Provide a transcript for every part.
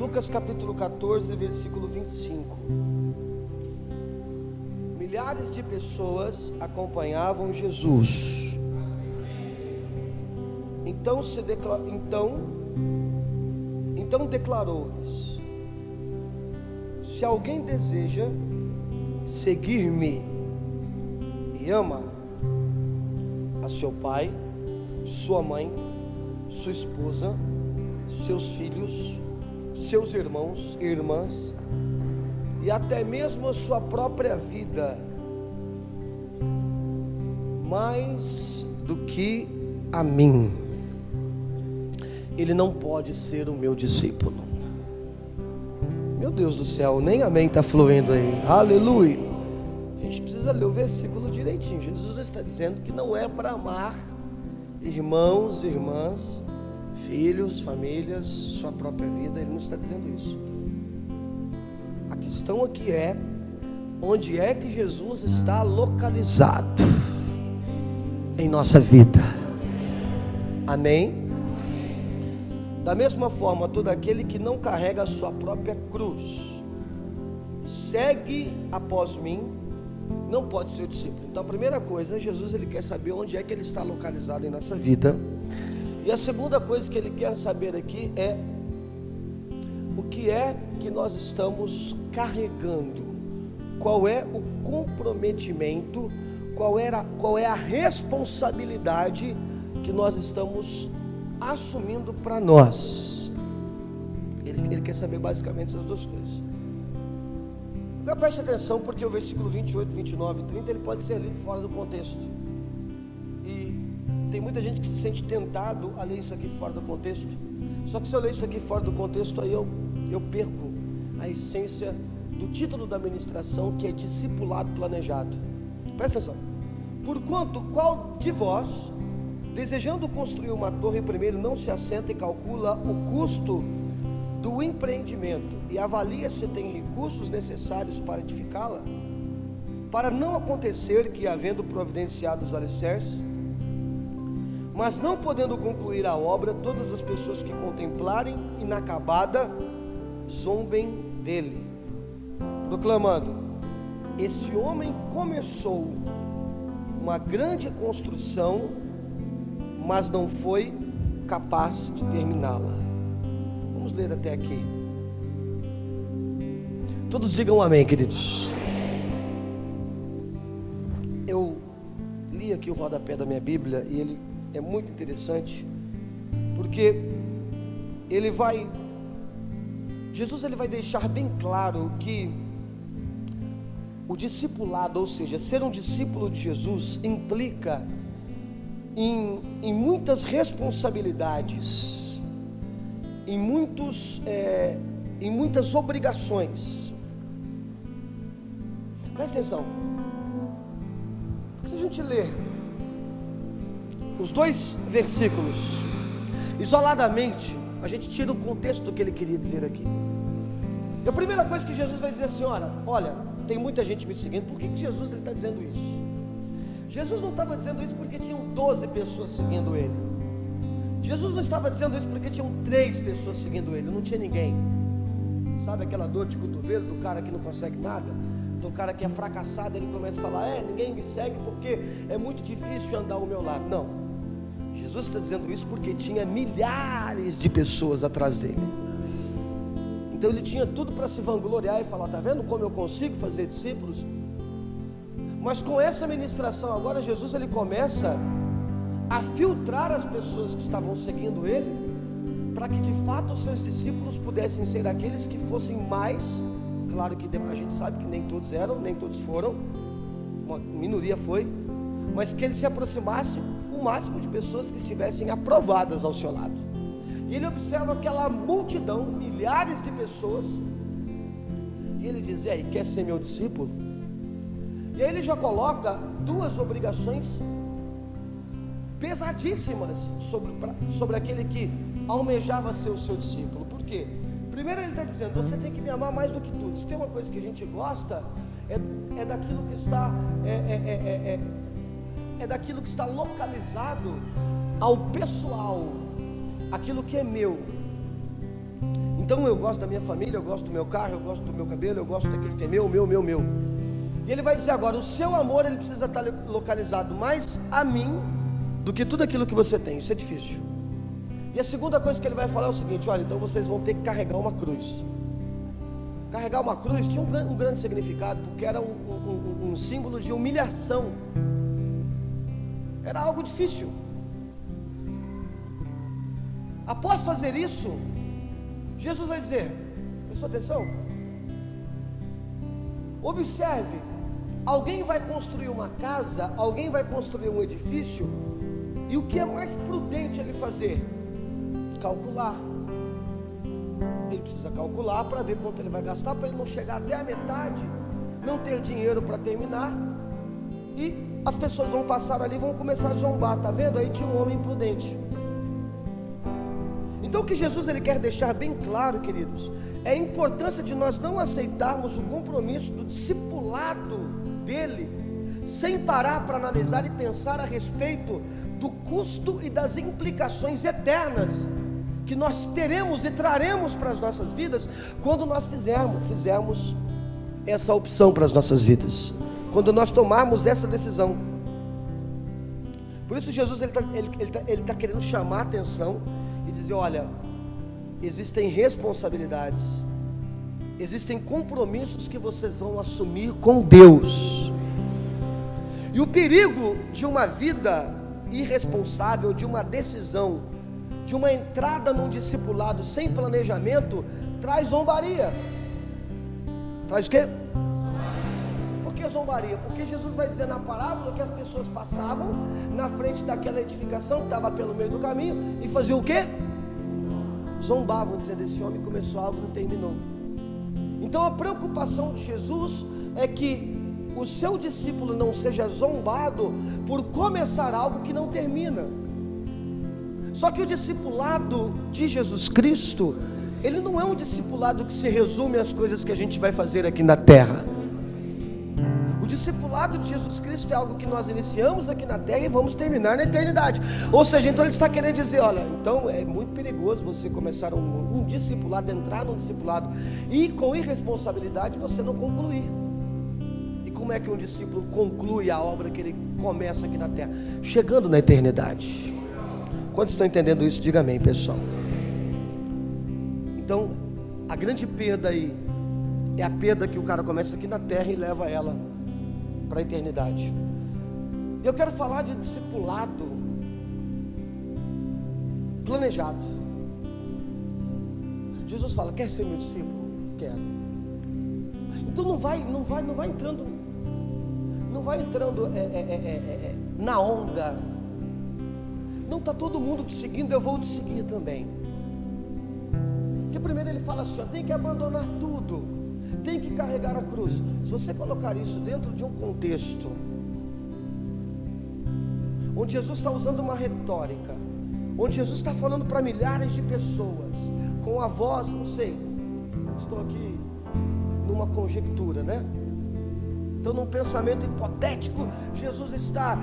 Lucas capítulo 14, versículo 25. Milhares de pessoas acompanhavam Jesus. Então declarou-lhes: se alguém deseja seguir-me e ama a seu pai, sua mãe, sua esposa, seus filhos, seus irmãos e irmãs, e até mesmo a sua própria vida, mais do que a mim, ele não pode ser o meu discípulo. Meu Deus do céu, nem amém está fluindo aí. Aleluia. A gente precisa ler o versículo direitinho. Jesus está dizendo que não é para amar irmãos, irmãs, filhos, famílias, sua própria vida. Ele não está dizendo isso. A questão aqui é: onde é que Jesus está localizado em nossa vida? Amém? Da mesma forma, todo aquele que não carrega a sua própria cruz, segue após mim, não pode ser discípulo. Então a primeira coisa, Jesus ele quer saber onde é que ele está localizado em nossa vida. E a segunda coisa que ele quer saber aqui é o que é que nós estamos carregando, qual é o comprometimento, qual é a responsabilidade que nós estamos assumindo para nós. Ele quer saber basicamente essas duas coisas. Agora preste atenção, porque o versículo 28, 29 e 30 ele pode ser lido fora do contexto, e tem muita gente que se sente tentado a ler isso aqui fora do contexto. Só que se eu ler isso aqui fora do contexto, aí eu perco a essência do título da ministração, que é discipulado planejado. Presta atenção. Porquanto qual de vós, desejando construir uma torre, primeiro não se assenta e calcula o custo do empreendimento e avalia se tem recursos necessários para edificá-la, para não acontecer que, havendo providenciado os alicerces, mas não podendo concluir a obra, todas as pessoas que contemplarem inacabada zombem dele, proclamando: esse homem começou uma grande construção, mas não foi capaz de terminá-la. Vamos ler até aqui. Todos digam amém, queridos. Eu li aqui o rodapé da minha Bíblia e ele é muito interessante, porque Jesus vai deixar bem claro que o discipulado, ou seja, ser um discípulo de Jesus, implica em muitas responsabilidades, em muitas obrigações. Presta atenção. Se a gente ler os dois versículos isoladamente, a gente tira o contexto do que ele queria dizer aqui. E a primeira coisa que Jesus vai dizer assim: olha, tem muita gente me seguindo. Por que Jesus está dizendo isso? Jesus não estava dizendo isso porque tinham 12 pessoas seguindo ele. Jesus não estava dizendo isso porque tinham 3 pessoas seguindo ele. Não tinha ninguém. Sabe aquela dor de cotovelo do cara que não consegue nada? Do cara que é fracassado, ele começa a falar: ninguém me segue porque é muito difícil andar ao meu lado. Não, Jesus está dizendo isso porque tinha milhares de pessoas atrás dele. Então ele tinha tudo para se vangloriar e falar: está vendo como eu consigo fazer discípulos? Mas com essa ministração agora, Jesus ele começa a filtrar as pessoas que estavam seguindo ele, para que de fato os seus discípulos pudessem ser aqueles que fossem mais. Claro que a gente sabe que nem todos eram, nem todos foram, uma minoria foi, mas que ele se aproximasse o máximo de pessoas que estivessem aprovadas ao seu lado. E ele observa aquela multidão, milhares de pessoas, e ele diz: e aí, quer ser meu discípulo? E aí ele já coloca 2 obrigações pesadíssimas sobre aquele que almejava ser o seu discípulo. Por quê? Primeiro ele está dizendo: você tem que me amar mais do que tudo. Se tem uma coisa que a gente gosta, é daquilo que está daquilo que está localizado ao pessoal, aquilo que é meu. então eu gosto da minha família, eu gosto do meu carro, eu gosto do meu cabelo, eu gosto daquilo que é meu. E ele vai dizer agora, o seu amor ele precisa estar localizado mais a mim do que tudo aquilo que você tem. Isso é difícil. E a segunda coisa que ele vai falar é o seguinte: olha, então vocês vão ter que carregar uma cruz. Carregar uma cruz tinha um grande significado, porque era um símbolo de humilhação. Era algo difícil. Após fazer isso, Jesus vai dizer, prestou atenção? Observe, alguém vai construir uma casa, alguém vai construir um edifício, e o que é mais prudente ele fazer? Calcular. Ele precisa calcular para ver quanto ele vai gastar, para ele não chegar até a metade, não ter dinheiro para terminar, e as pessoas vão passar ali e vão começar a zombar, tá vendo? Aí tinha um homem imprudente. Então o que Jesus ele quer deixar bem claro, queridos, é a importância de nós não aceitarmos o compromisso do discipulado dele, sem parar para analisar e pensar a respeito do custo e das implicações eternas que nós teremos e traremos para as nossas vidas quando nós fizermos essa opção para as nossas vidas, quando nós tomarmos essa decisão. Por isso Jesus ele tá querendo chamar a atenção e dizer: olha, existem responsabilidades, existem compromissos que vocês vão assumir com Deus. E o perigo de uma vida irresponsável, de uma decisão, de uma entrada num discipulado sem planejamento, traz zombaria. Traz o quê? Por que zombaria? Porque Jesus vai dizer na parábola que as pessoas passavam na frente daquela edificação que estava pelo meio do caminho e faziam o quê? Zombavam, dizendo: esse homem começou algo e não terminou. Então a preocupação de Jesus é que o seu discípulo não seja zombado por começar algo que não termina. Só que o discipulado de Jesus Cristo, ele não é um discipulado que se resume às coisas que a gente vai fazer aqui na terra. O discipulado de Jesus Cristo é algo que nós iniciamos aqui na terra e vamos terminar na eternidade. Ou seja, então ele está querendo dizer: olha, então é muito perigoso você começar um discipulado, entrar num discipulado e com irresponsabilidade você não concluir. E como é que um discípulo conclui a obra que ele começa aqui na terra? Chegando na eternidade. Quantos estão entendendo isso? Diga amém, pessoal. Então, a grande perda aí é a perda que o cara começa aqui na terra e leva ela para a eternidade. E eu quero falar de discipulado planejado. Jesus fala: quer ser meu discípulo? Quero. Então não vai entrando na onda. Não está todo mundo te seguindo, eu vou te seguir também. Porque primeiro ele fala assim: ó, tem que abandonar tudo, tem que carregar a cruz. Se você colocar isso dentro de um contexto onde Jesus está usando uma retórica, onde Jesus está falando para milhares de pessoas, com a voz, não sei, estou aqui numa conjectura, né? Então num pensamento hipotético, Jesus está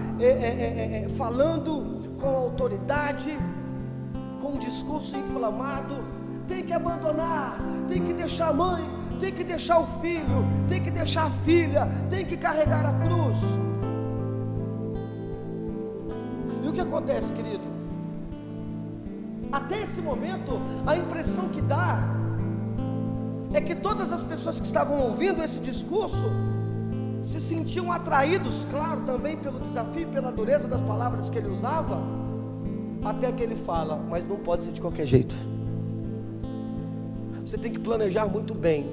falando com autoridade, com um discurso inflamado: tem que abandonar, tem que deixar a mãe, tem que deixar o filho, tem que deixar a filha, tem que carregar a cruz. E o que acontece, querido? Até esse momento, a impressão que dá é que todas as pessoas que estavam ouvindo esse discurso se sentiam atraídos, claro, também pelo desafio e pela dureza das palavras que ele usava, até que ele fala: mas não pode ser de qualquer jeito. Você tem que planejar muito bem,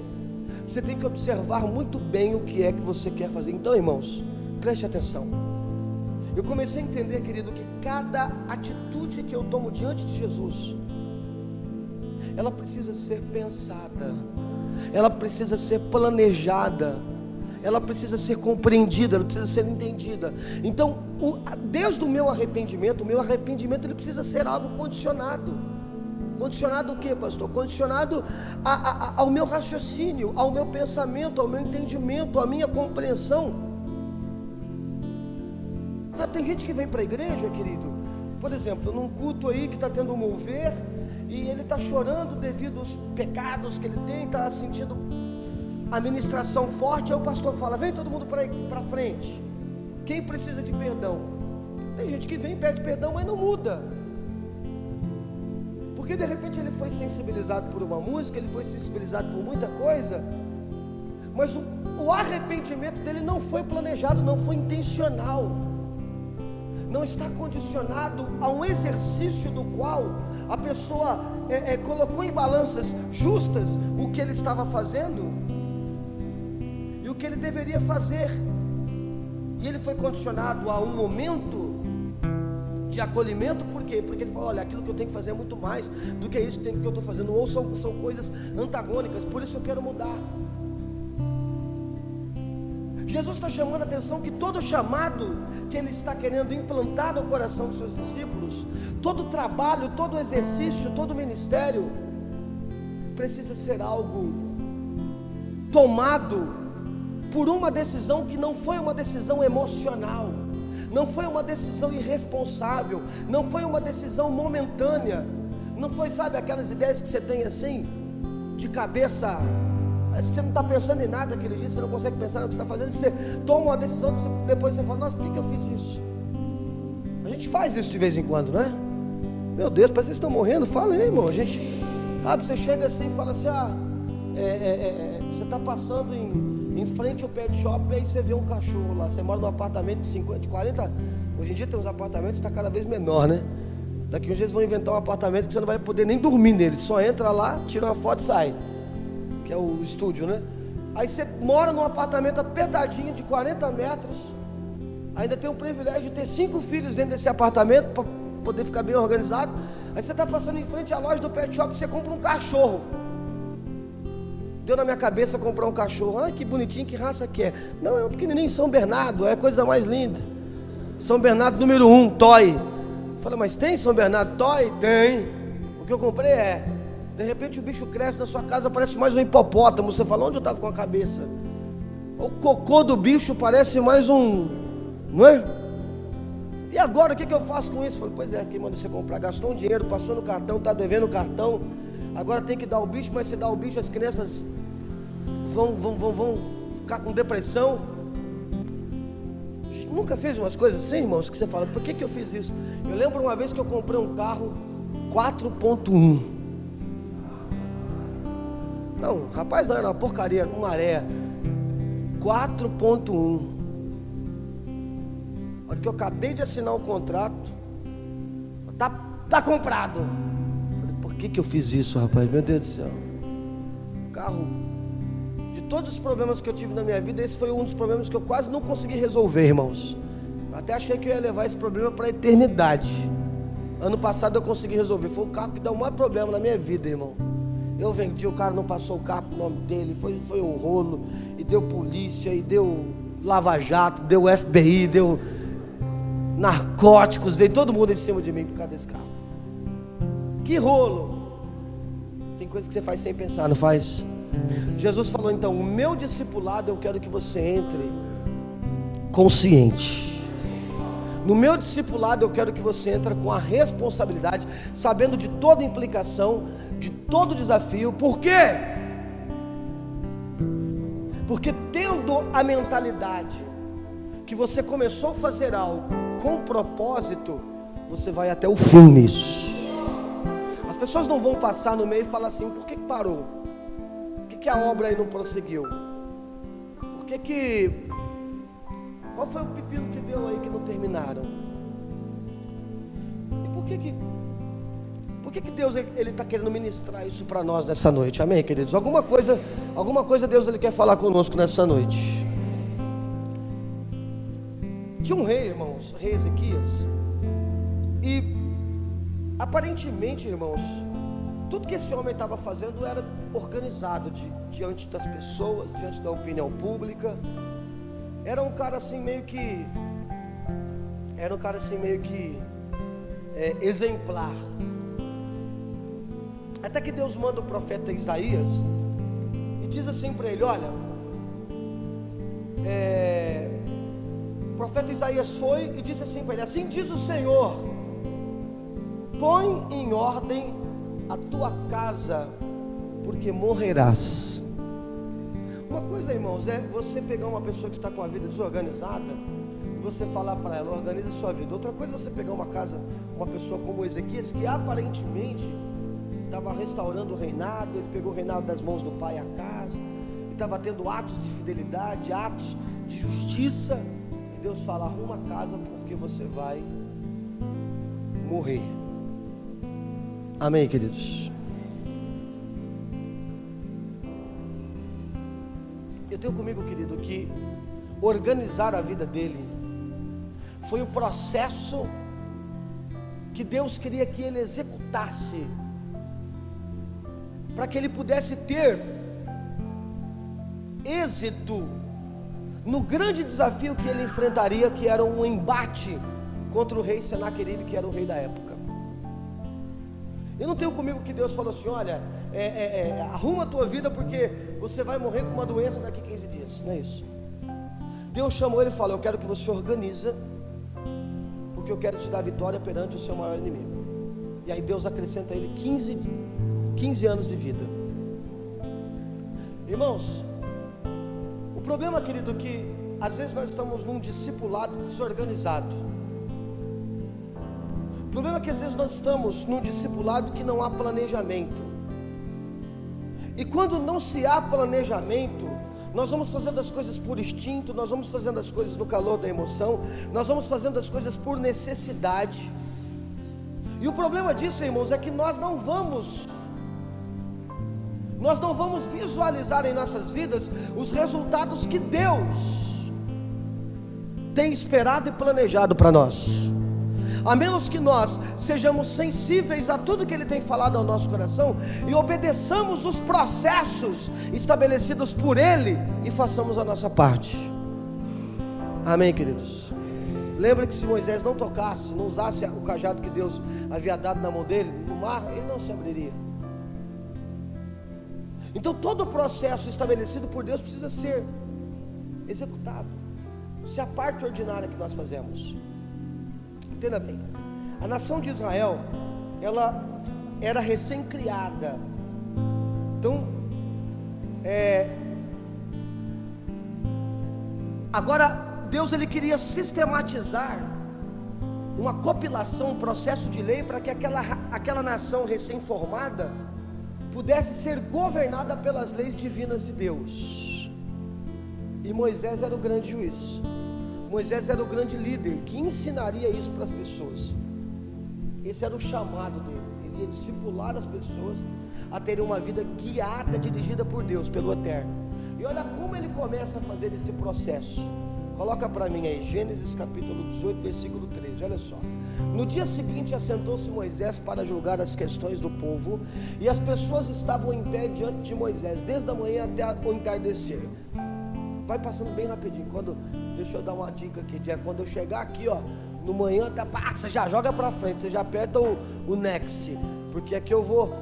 você tem que observar muito bem o que é que você quer fazer. Então, irmãos, preste atenção. Eu comecei a entender, querido, que cada atitude que eu tomo diante de Jesus, ela precisa ser pensada, ela precisa ser planejada, ela precisa ser compreendida, ela precisa ser entendida. Então, desde o meu arrependimento ele precisa ser algo condicionado. Condicionado o que, pastor? Condicionado ao meu raciocínio, ao meu pensamento, ao meu entendimento, à minha compreensão. Sabe, tem gente que vem para a igreja, querido, Por exemplo, num culto aí que está tendo um mover, e ele está chorando devido aos pecados que ele tem, está sentindo a ministração forte, aí o pastor fala: vem todo mundo para frente, quem precisa de perdão? Tem gente que vem e pede perdão, mas não muda, porque de repente ele foi sensibilizado por uma música, ele foi sensibilizado por muita coisa, mas o arrependimento dele não foi planejado, não foi intencional, não está condicionado a um exercício do qual a pessoa colocou em balanças justas o que ele estava fazendo e o que ele deveria fazer, e ele foi condicionado a um momento de acolhimento. Por quê? Porque ele falou: olha, aquilo que eu tenho que fazer é muito mais do que isso que eu estou fazendo, ou são coisas antagônicas, por isso eu quero mudar. Jesus está chamando a atenção que todo chamado que Ele está querendo implantar no coração dos seus discípulos, todo trabalho, todo exercício, todo ministério, precisa ser algo tomado por uma decisão que não foi uma decisão emocional, não foi uma decisão irresponsável, não foi uma decisão momentânea, não foi, sabe, aquelas ideias que você tem assim, de cabeça, você não está pensando em nada aquele dia, você não consegue pensar no que você está fazendo, você toma uma decisão, depois você fala: nossa, por que eu fiz isso? A gente faz isso de vez em quando, não é? Meu Deus, parece que vocês estão morrendo. Fala aí, irmão. A gente, sabe, você chega assim e fala assim: você está passando em frente ao pet shop, e aí você vê um cachorro lá, você mora num apartamento de 50, de 40, hoje em dia tem uns apartamentos que está cada vez menor, né? Daqui uns dias vão inventar um apartamento que você não vai poder nem dormir nele, só entra lá, tira uma foto e sai, que é o estúdio, né? Aí você mora num apartamento apertadinho de 40 metros, ainda tem o privilégio de ter 5 filhos dentro desse apartamento, para poder ficar bem organizado. Aí você está passando em frente à loja do pet shop, você compra um cachorro. Deu na minha cabeça comprar um cachorro. Ah, que bonitinho, que raça que é? Não, é um pequenininho São Bernardo, é a coisa mais linda. São Bernardo número 1, toy. Fala: mas tem São Bernardo toy? Tem. O que eu comprei é... De repente o bicho cresce na sua casa, parece mais um hipopótamo. Você fala: onde eu estava com a cabeça? O cocô do bicho parece mais um... não é? E agora o que eu faço com isso? Eu falei: pois é, quem manda você comprar? Gastou um dinheiro, passou no cartão, está devendo o cartão, agora tem que dar o bicho, mas se dá o bicho as crianças vão ficar com depressão. Nunca fez umas coisas assim, irmãos, que você fala: por que eu fiz isso? Eu lembro uma vez que eu comprei um carro 4.1. Não, rapaz, não, era uma porcaria, uma maré. 4.1. Olha que eu acabei de assinar um contrato, tá comprado. Falei: por que eu fiz isso, rapaz? Meu Deus do céu. Carro, de todos os problemas que eu tive na minha vida, esse foi um dos problemas que eu quase não consegui resolver, irmãos. Até achei que eu ia levar esse problema para a eternidade. Ano passado eu consegui resolver. Foi o carro que deu o maior problema na minha vida, irmão. Eu vendi, o cara não passou o carro pro nome dele, foi um rolo, e deu polícia, e deu Lava Jato, deu FBI, deu narcóticos, veio todo mundo em cima de mim por causa desse carro. Que rolo! Tem coisa que você faz sem pensar, não faz? Jesus falou: então, o meu discipulado eu quero que você entre consciente. No meu discipulado eu quero que você entre com a responsabilidade, sabendo de toda implicação, de todo desafio. Por quê? Porque tendo a mentalidade que você começou a fazer algo com propósito, você vai até o fim nisso. As pessoas não vão passar no meio e falar assim: por que parou? Por que a obra aí não prosseguiu? Por que qual foi o pepino que deu aí que não terminaram? E por que Deus ele está querendo ministrar isso para nós nessa noite? Amém, queridos? Alguma coisa Deus ele quer falar conosco nessa noite. Tinha um rei, irmãos, rei Ezequias, e aparentemente, irmãos, tudo que esse homem estava fazendo era organizado diante das pessoas, diante da opinião pública. Era um cara assim meio que exemplar. Até que Deus manda o profeta Isaías e diz assim para ele: olha, o profeta Isaías foi e disse assim para ele: assim diz o Senhor, põe em ordem a tua casa, porque morrerás. Uma coisa, irmãos, é você pegar uma pessoa que está com a vida desorganizada e você falar para ela: organize a sua vida. Outra coisa é você pegar uma pessoa como Ezequias, que aparentemente estava restaurando o reinado. Ele pegou o reinado das mãos do pai à casa, e estava tendo atos de fidelidade, atos de justiça, e Deus fala: arruma a casa, porque você vai morrer. Amém, queridos? Eu tenho comigo, querido, que organizar a vida dele foi o processo que Deus queria que ele executasse, para que ele pudesse ter êxito no grande desafio que ele enfrentaria, que era um embate contra o rei Senaqueribe, que era o rei da época. Eu não tenho comigo que Deus falou assim: olha, arruma a tua vida, porque você vai morrer com uma doença daqui a 15 dias. Não é isso. Deus chamou ele e falou: eu quero que você organiza, porque eu quero te dar vitória perante o seu maior inimigo. E aí Deus acrescenta a ele 15 anos de vida. Irmãos, o problema, querido, é que às vezes nós estamos num discipulado desorganizado. O problema é que às vezes nós estamos num discipulado que não há planejamento. E quando não se há planejamento, nós vamos fazendo as coisas por instinto, nós vamos fazendo as coisas no calor da emoção, nós vamos fazendo as coisas por necessidade. E o problema disso, irmãos, é que nós não vamos visualizar em nossas vidas os resultados que Deus tem esperado e planejado para nós. A menos que nós sejamos sensíveis a tudo que Ele tem falado ao nosso coração e obedeçamos os processos estabelecidos por Ele e façamos a nossa parte. Amém, queridos? Lembra que se Moisés não tocasse, não usasse o cajado que Deus havia dado na mão dele, no mar, ele não se abriria. Então todo o processo estabelecido por Deus precisa ser executado. Isso é a parte ordinária que nós fazemos. Entenda bem, a nação de Israel, ela era recém-criada. Então, agora Deus ele queria sistematizar uma compilação, um processo de lei, para que aquela nação recém-formada pudesse ser governada pelas leis divinas de Deus. E Moisés era o grande juiz. Moisés era o grande líder que ensinaria isso para as pessoas. Esse era o chamado dele. Ele ia discipular as pessoas a terem uma vida guiada, dirigida por Deus, pelo Eterno. E olha como ele começa a fazer esse processo. Coloca para mim aí, Gênesis capítulo 18, versículo 13, olha só. No dia seguinte assentou-se Moisés para julgar as questões do povo, e as pessoas estavam em pé diante de Moisés, desde a manhã até o entardecer. Vai passando bem rapidinho. Deixa eu dar uma dica aqui, quando eu chegar aqui, ó, no manhã, você já joga para frente, você já aperta o next, porque aqui eu vou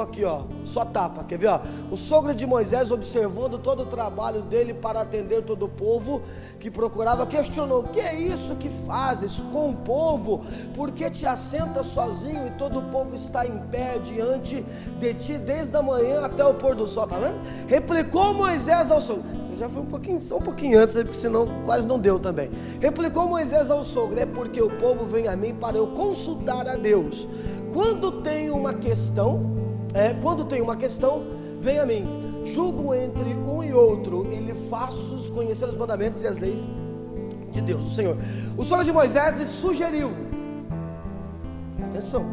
aqui, ó, só tapa, quer ver, ó? O sogro de Moisés, observando todo o trabalho dele para atender todo o povo que procurava, questionou: que é isso que fazes com o povo? Por que te assentas sozinho e todo o povo está em pé diante de ti desde a manhã até o pôr do sol? Tá vendo? Replicou Moisés ao sogro. Você já foi só um pouquinho antes, porque senão quase não deu também. Replicou Moisés ao sogro: é porque o povo vem a mim para eu consultar a Deus. Quando tem uma questão, vem a mim, julgo entre um e outro, e lhe faço conhecer os mandamentos e as leis de Deus, o Senhor. O sogro de Moisés lhe sugeriu: presta atenção,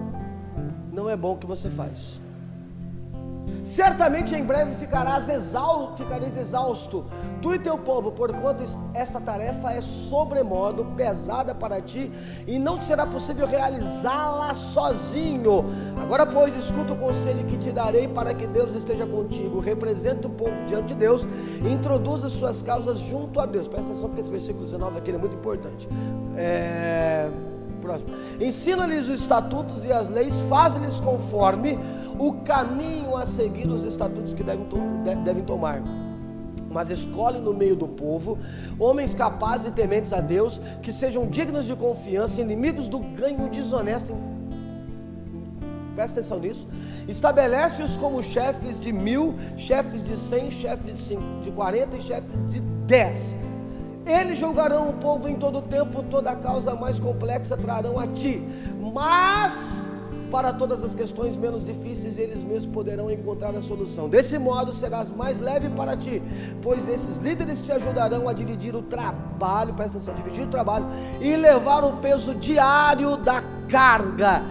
não é bom o que você faz. Certamente em breve ficareis exausto, tu e teu povo, porquanto esta tarefa é sobremodo pesada para ti, e não te será possível realizá-la sozinho. Agora, pois, escuta o conselho que te darei, para que Deus esteja contigo. Representa o povo diante de Deus, e introduza suas causas junto a Deus. Presta atenção, porque esse versículo 19 aqui é muito importante. Próximo. Ensina-lhes os estatutos e as leis, faz-lhes conforme o caminho a seguir, os estatutos que devem tomar. Mas escolhe no meio do povo homens capazes e tementes a Deus, que sejam dignos de confiança, inimigos do ganho desonesto. presta atenção nisso, estabelece-os como chefes de 1000, chefes de 100, chefes de 40 e chefes de 10. Eles julgarão o povo em todo o tempo, toda a causa mais complexa trarão a ti, mas para todas as questões menos difíceis eles mesmos poderão encontrar a solução. Desse modo serás mais leve para ti, pois esses líderes te ajudarão a dividir o trabalho, presta atenção, dividir o trabalho e levar o peso diário da carga.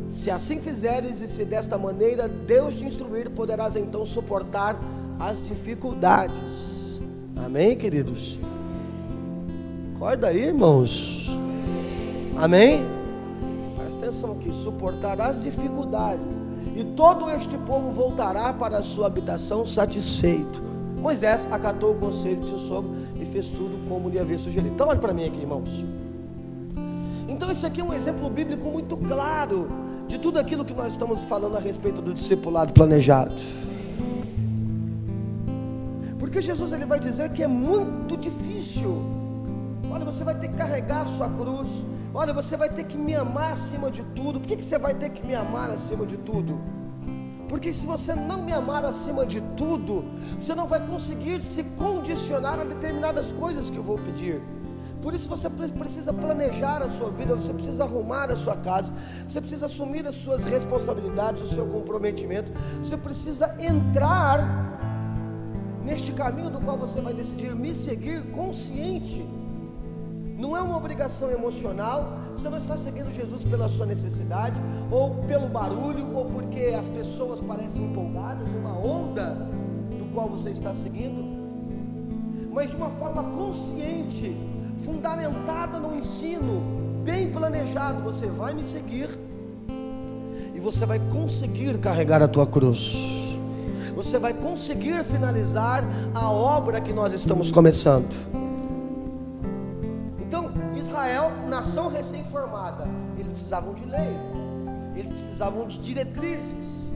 Se assim fizeres e se desta maneira Deus te instruir, poderás então suportar as dificuldades. Amém, queridos? Acorda aí, irmãos. Amém? Presta atenção aqui, suportará as dificuldades e todo este povo voltará para a sua habitação satisfeito. Moisés acatou o conselho de seu sogro e fez tudo como lhe havia sugerido. Então olha para mim aqui, irmãos. Então isso aqui é um exemplo bíblico muito claro de tudo aquilo que nós estamos falando a respeito do discipulado planejado. Porque Jesus ele vai dizer que é muito difícil. Olha, você vai ter que carregar a sua cruz. Olha, você vai ter que me amar acima de tudo. Por que você vai ter que me amar acima de tudo? Porque se você não me amar acima de tudo, você não vai conseguir se condicionar a determinadas coisas que eu vou pedir. Por isso você precisa planejar a sua vida, você precisa arrumar a sua casa, você precisa assumir as suas responsabilidades, o seu comprometimento, você precisa entrar neste caminho do qual você vai decidir me seguir consciente. Não é uma obrigação emocional, você não está seguindo Jesus pela sua necessidade, ou pelo barulho, ou porque as pessoas parecem empolgadas, uma onda do qual você está seguindo, mas de uma forma consciente, fundamentada no ensino, bem planejado. Você vai me seguir e você vai conseguir carregar a tua cruz, você vai conseguir finalizar a obra que nós estamos começando. Então, Israel, nação recém-formada, eles precisavam de lei, eles precisavam de diretrizes,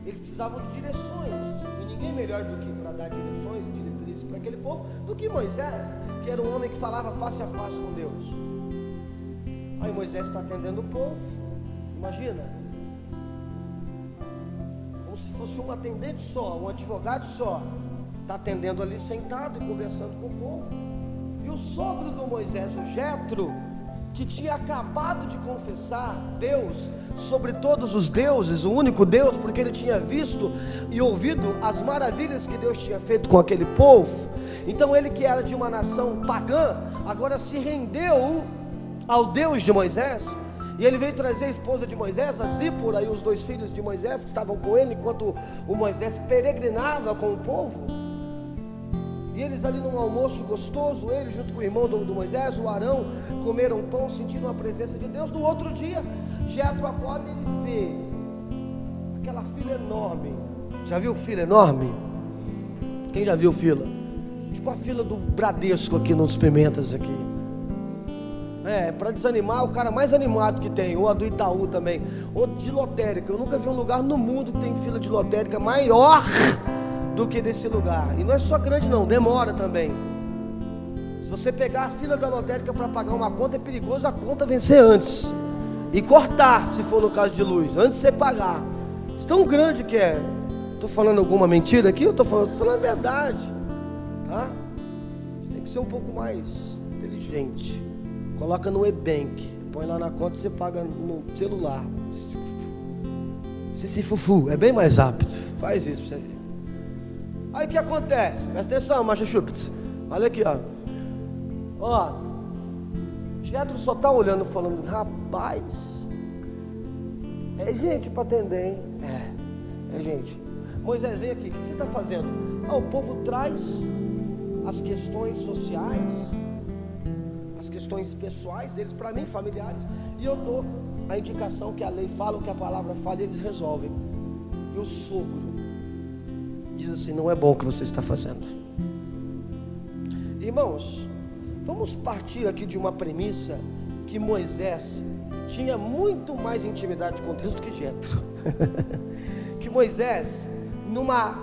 eles precisavam de direções, e ninguém melhor do que para dar direções e diretrizes para aquele povo do que Moisés, que era um homem que falava face a face com Deus. Aí Moisés está atendendo o povo, imagina, como se fosse um atendente só, um advogado só, está atendendo ali sentado e conversando com o povo. E o sogro do Moisés, o Jetro, que tinha acabado de confessar Deus sobre todos os deuses, o único Deus, porque ele tinha visto e ouvido as maravilhas que Deus tinha feito com aquele povo. Então ele, que era de uma nação pagã, agora se rendeu ao Deus de Moisés, e ele veio trazer a esposa de Moisés, a Zípora, e os 2 filhos de Moisés que estavam com ele, enquanto o Moisés peregrinava com o povo. E eles ali num almoço gostoso, ele junto com o irmão do Moisés, o Arão, comeram pão, sentindo a presença de Deus. No outro dia, Jetro acorda e ele vê aquela fila enorme. Já viu fila enorme? Quem já viu fila? Tipo a fila do Bradesco aqui nos Pimentas aqui. Para desanimar, o cara mais animado que tem, ou a do Itaú também, ou de lotérica. Eu nunca vi um lugar no mundo que tem fila de lotérica maior do que desse lugar. E não é só grande não, demora também. Se você pegar a fila da lotérica para pagar uma conta, é perigoso a conta vencer antes e cortar, se for no caso de luz, antes de você pagar. Isso tão grande que é. Estou falando alguma mentira aqui? Eu estou falando a verdade, tá? Você tem que ser um pouco mais inteligente. Coloca no e-bank, põe lá na conta e você paga no celular. Se fufu, é bem mais rápido. Faz isso para você ver. Aí o que acontece? Presta atenção, Massachusetts. Olha aqui, ó. Jetro só está olhando e falando: rapaz, é gente para atender, hein? É gente. Moisés, vem aqui, o que você está fazendo? O povo traz as questões sociais, as questões pessoais deles para mim, familiares, e eu dou a indicação que a lei fala, o que a palavra fala, e eles resolvem. E o sogro diz assim: não é bom o que você está fazendo. Irmãos, vamos partir aqui de uma premissa que Moisés tinha muito mais intimidade com Deus do que Jetro. Que Moisés, numa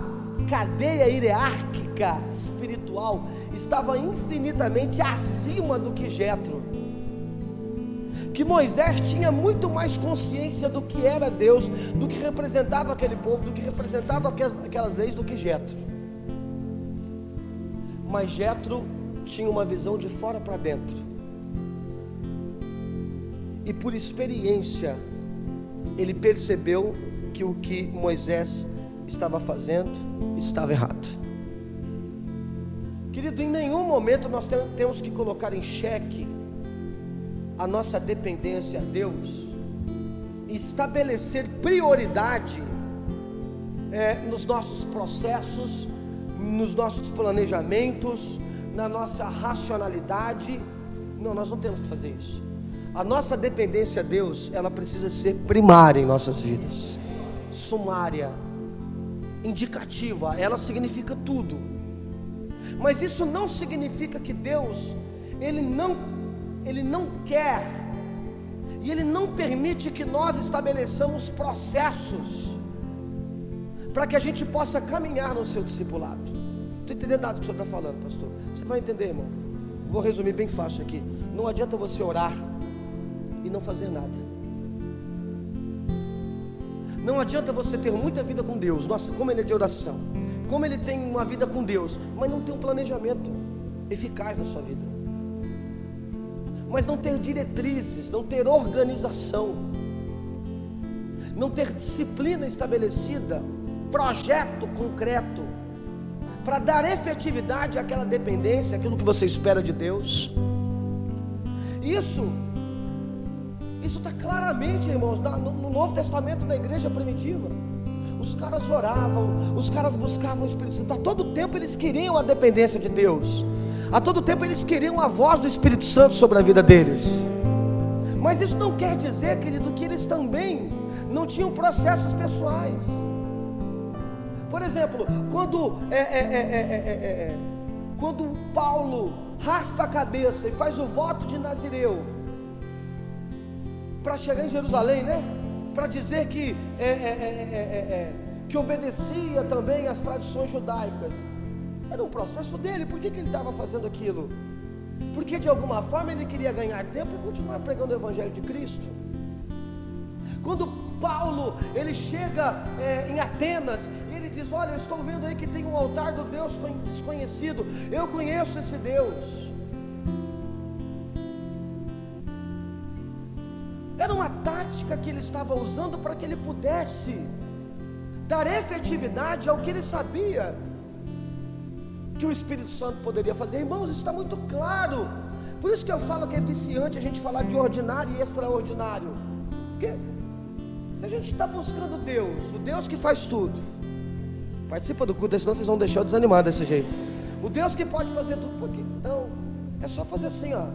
cadeia hierárquica espiritual, estava infinitamente acima do que Jetro. que Moisés tinha muito mais consciência do que era Deus, do que representava aquele povo, do que representava aquelas leis, do que Jetro. Mas Jetro tinha uma visão de fora para dentro, e por experiência ele percebeu que o que Moisés estava fazendo estava errado. Querido, em nenhum momento nós temos que colocar em xeque a nossa dependência a Deus, e estabelecer prioridade nos nossos processos, nos nossos planejamentos, na nossa racionalidade. Não, nós não temos que fazer isso. A nossa dependência a Deus, ela precisa ser primária em nossas vidas, sumária, indicativa, ela significa tudo. Mas isso não significa que Deus, Ele não quer, e Ele não permite que nós estabeleçamos processos para que a gente possa caminhar no seu discipulado. Não estou entendendo nada do que o senhor está falando, pastor. Você vai entender, irmão. Vou resumir bem fácil aqui. Não adianta você orar e não fazer nada. Não adianta você ter muita vida com Deus. Nossa, como ele é de oração, como ele tem uma vida com Deus, mas não tem um planejamento eficaz na sua vida, mas não ter diretrizes, não ter organização, não ter disciplina estabelecida, projeto concreto, para dar efetividade àquela dependência, aquilo que você espera de Deus. Isso está claramente, irmãos, no Novo Testamento da igreja primitiva. Os caras oravam, os caras buscavam o Espírito Santo, a todo tempo eles queriam a dependência de Deus, a todo tempo eles queriam a voz do Espírito Santo sobre a vida deles. Mas isso não quer dizer, querido, que eles também não tinham processos pessoais. Por exemplo, quando Paulo raspa a cabeça e faz o voto de Nazireu, para chegar em Jerusalém, né? Para dizer que obedecia também às tradições judaicas. Era um processo dele. Por que ele estava fazendo aquilo? Porque de alguma forma ele queria ganhar tempo e continuar pregando o Evangelho de Cristo. Quando Paulo ele chega em Atenas, ele diz: olha, eu estou vendo aí que tem um altar do Deus desconhecido, eu conheço esse Deus. Era uma tática que ele estava usando para que ele pudesse dar efetividade ao que ele sabia que o Espírito Santo poderia fazer. Irmãos, isso está muito claro. Por isso que eu falo que é viciante a gente falar de ordinário e extraordinário. Porque se a gente está buscando Deus, o Deus que faz tudo, participa do culto, senão vocês vão deixar eu desanimar desse jeito. O Deus que pode fazer tudo, porque então é só fazer assim, ó,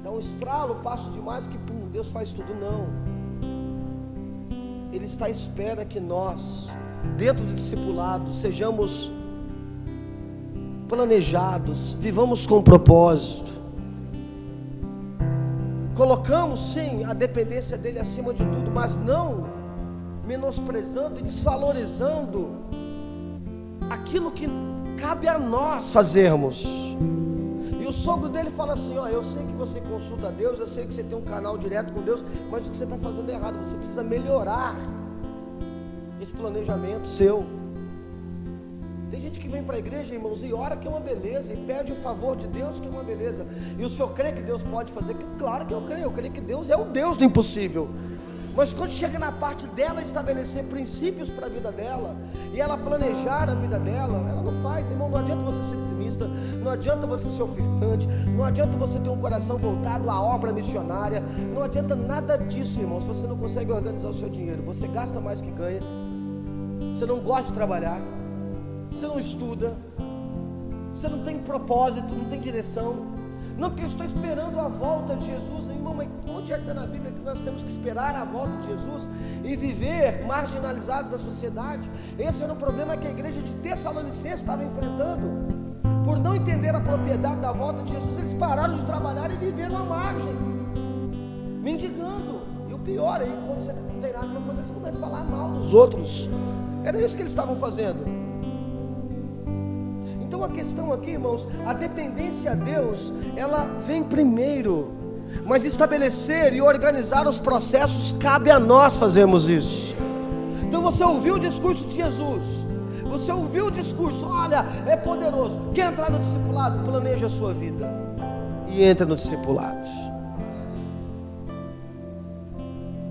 dá um estralo, passo demais que pum, Deus faz tudo. Não. Ele está à espera que nós, dentro do discipulado, sejamos planejados, vivamos com propósito, colocamos sim a dependência dele acima de tudo, mas não menosprezando e desvalorizando aquilo que cabe a nós fazermos. E o sogro dele fala assim: ó, eu sei que você consulta a Deus, eu sei que você tem um canal direto com Deus, mas o que você está fazendo é errado, você precisa melhorar esse planejamento seu. Tem gente que vem para a igreja, irmãos, e ora que é uma beleza, e pede o favor de Deus, que é uma beleza. E o senhor crê que Deus pode fazer? Claro que eu creio que Deus é o Deus do impossível. Mas quando chega na parte dela estabelecer princípios para a vida dela, e ela planejar a vida dela, ela não faz, irmão. Não adianta você ser dizimista, não adianta você ser ofertante, não adianta você ter um coração voltado à obra missionária, não adianta nada disso, irmão, se você não consegue organizar o seu dinheiro. Você gasta mais que ganha, você não gosta de trabalhar, você não estuda, você não tem propósito, não tem direção. Não, porque eu estou esperando a volta de Jesus. Irmão, mas onde é que está na Bíblia que nós temos que esperar a volta de Jesus e viver marginalizados da sociedade? Esse era um problema que a igreja de Tessalonicenses estava enfrentando. Por não entender a propriedade da volta de Jesus, eles pararam de trabalhar e viveram à margem, mendigando. E o pior, aí quando você não tem nada para fazer, você começa a falar mal dos outros. Era isso que eles estavam fazendo. Então a questão aqui, irmãos, a dependência a Deus, ela vem primeiro. Mas estabelecer e organizar os processos, cabe a nós fazermos isso. Então você ouviu o discurso de Jesus, você ouviu o discurso, olha, é poderoso. Quer entrar no discipulado? Planeja a sua vida e entra no discipulado.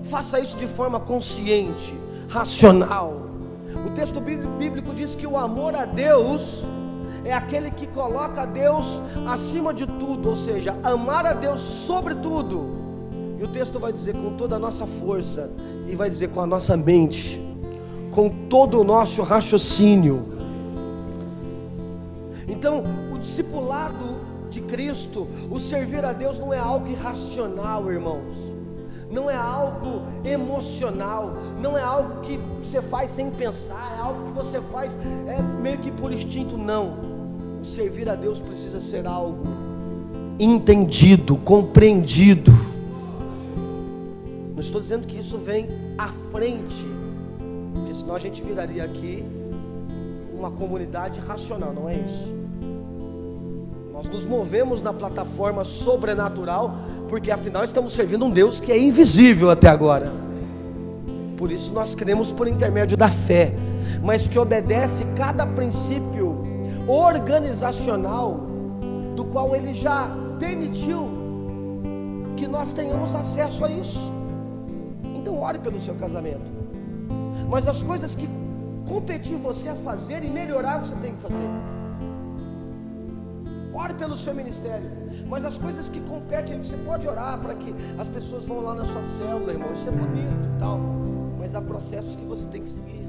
Faça isso de forma consciente, racional. O texto bíblico diz que o amor a Deus é aquele que coloca a Deus acima de tudo, ou seja, amar a Deus sobre tudo. E o texto vai dizer com toda a nossa força, e vai dizer com a nossa mente, com todo o nosso raciocínio. Então, o discipulado de Cristo, o servir a Deus não é algo irracional, irmãos. Não é algo emocional, não é algo que você faz sem pensar, é algo que você faz meio que por instinto, não. O servir a Deus precisa ser algo entendido, compreendido. Não estou dizendo que isso vem à frente, porque senão a gente viraria aqui uma comunidade racional, não é isso. Nós nos movemos na plataforma sobrenatural, porque afinal estamos servindo um Deus que é invisível até agora. Por isso nós cremos por intermédio da fé, mas que obedece cada princípio organizacional, do qual Ele já permitiu que nós tenhamos acesso a isso. Então ore pelo seu casamento, mas as coisas que competir você a fazer e melhorar, você tem que fazer. Ore pelo seu ministério, mas as coisas que competem, você pode orar para que as pessoas vão lá na sua célula, irmão, isso é bonito e tal, mas há processos que você tem que seguir.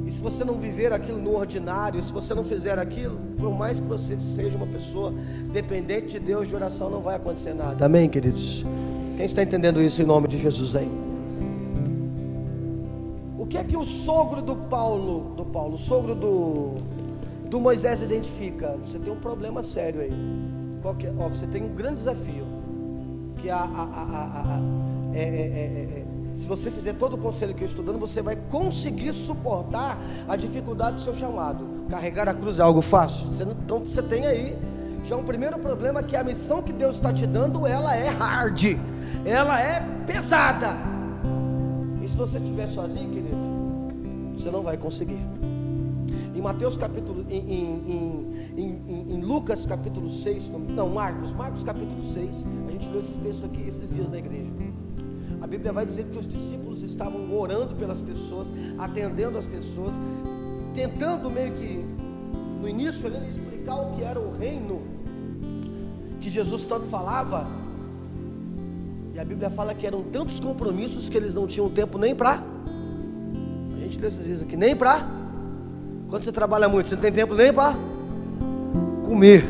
E se você não viver aquilo no ordinário, se você não fizer aquilo, por mais que você seja uma pessoa dependente de Deus, de oração, não vai acontecer nada. Amém, queridos? Quem está entendendo isso em nome de Jesus aí? O que é que o sogro do Paulo, o sogro do Moisés identifica? Você tem um problema sério aí. Você tem um grande desafio, que se você fizer todo o conselho que eu estou dando, você vai conseguir suportar a dificuldade do seu chamado. Carregar a cruz é algo fácil? Então você tem aí já um primeiro problema, que a missão que Deus está te dando, ela é hard, ela é pesada. E se você estiver sozinho, querido, você não vai conseguir. Em Mateus capítulo, em Lucas capítulo 6, não, Marcos capítulo 6, a gente leu esse texto aqui esses dias na igreja. A Bíblia vai dizer que os discípulos estavam orando pelas pessoas, atendendo as pessoas, tentando meio que, no início, ele explicar o que era o reino que Jesus tanto falava. E a Bíblia fala que eram tantos compromissos que eles não tinham tempo nem para, a gente leu esses dias aqui, nem para, quando você trabalha muito, você não tem tempo nem para comer.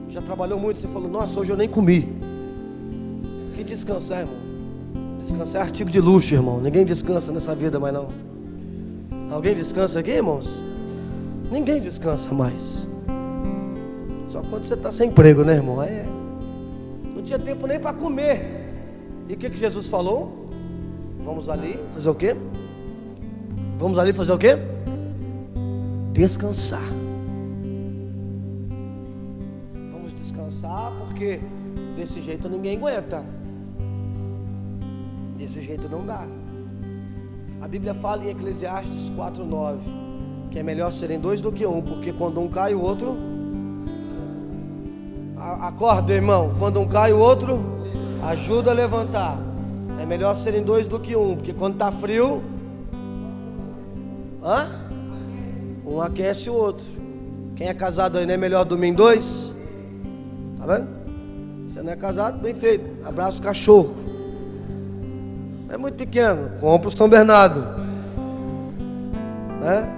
Já trabalhou muito, você falou, nossa, hoje eu nem comi. Que descansar, irmão? Descansar é artigo de luxo, irmão. Ninguém descansa nessa vida mais não. Alguém descansa aqui, irmãos? Ninguém descansa mais. Só quando você está sem emprego, né, irmão? Não tinha tempo nem para comer. E o que Jesus falou? Vamos ali fazer o quê? Vamos ali fazer o quê? Descansar. Vamos descansar, porque desse jeito ninguém aguenta. Desse jeito não dá. A Bíblia fala em Eclesiastes 4:9 que é melhor serem dois do que um, porque quando um cai o outro, acorda, irmão, quando um cai o outro ajuda a levantar. É melhor serem dois do que um, porque quando está frio, um aquece o outro. Quem é casado aí, não é melhor dormir em dois? Tá vendo? Você não é casado, bem feito, abraça o cachorro. É muito pequeno, compra o São Bernardo, né?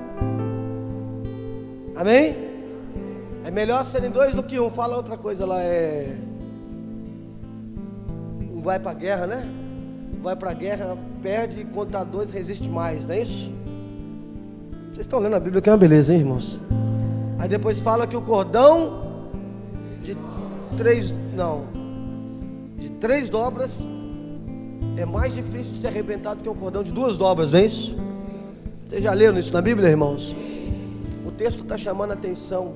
Amém? É melhor serem dois do que um. Fala outra coisa lá, um vai para a guerra, né? Vai para a guerra, perde, contra dois resiste mais, não é isso? Vocês estão lendo a Bíblia, que é uma beleza, hein, irmãos? Aí depois fala que o cordão de três dobras é mais difícil de ser arrebentado que um cordão de 2 dobras, não é isso? Vocês já leram isso na Bíblia, irmãos? O texto está chamando a atenção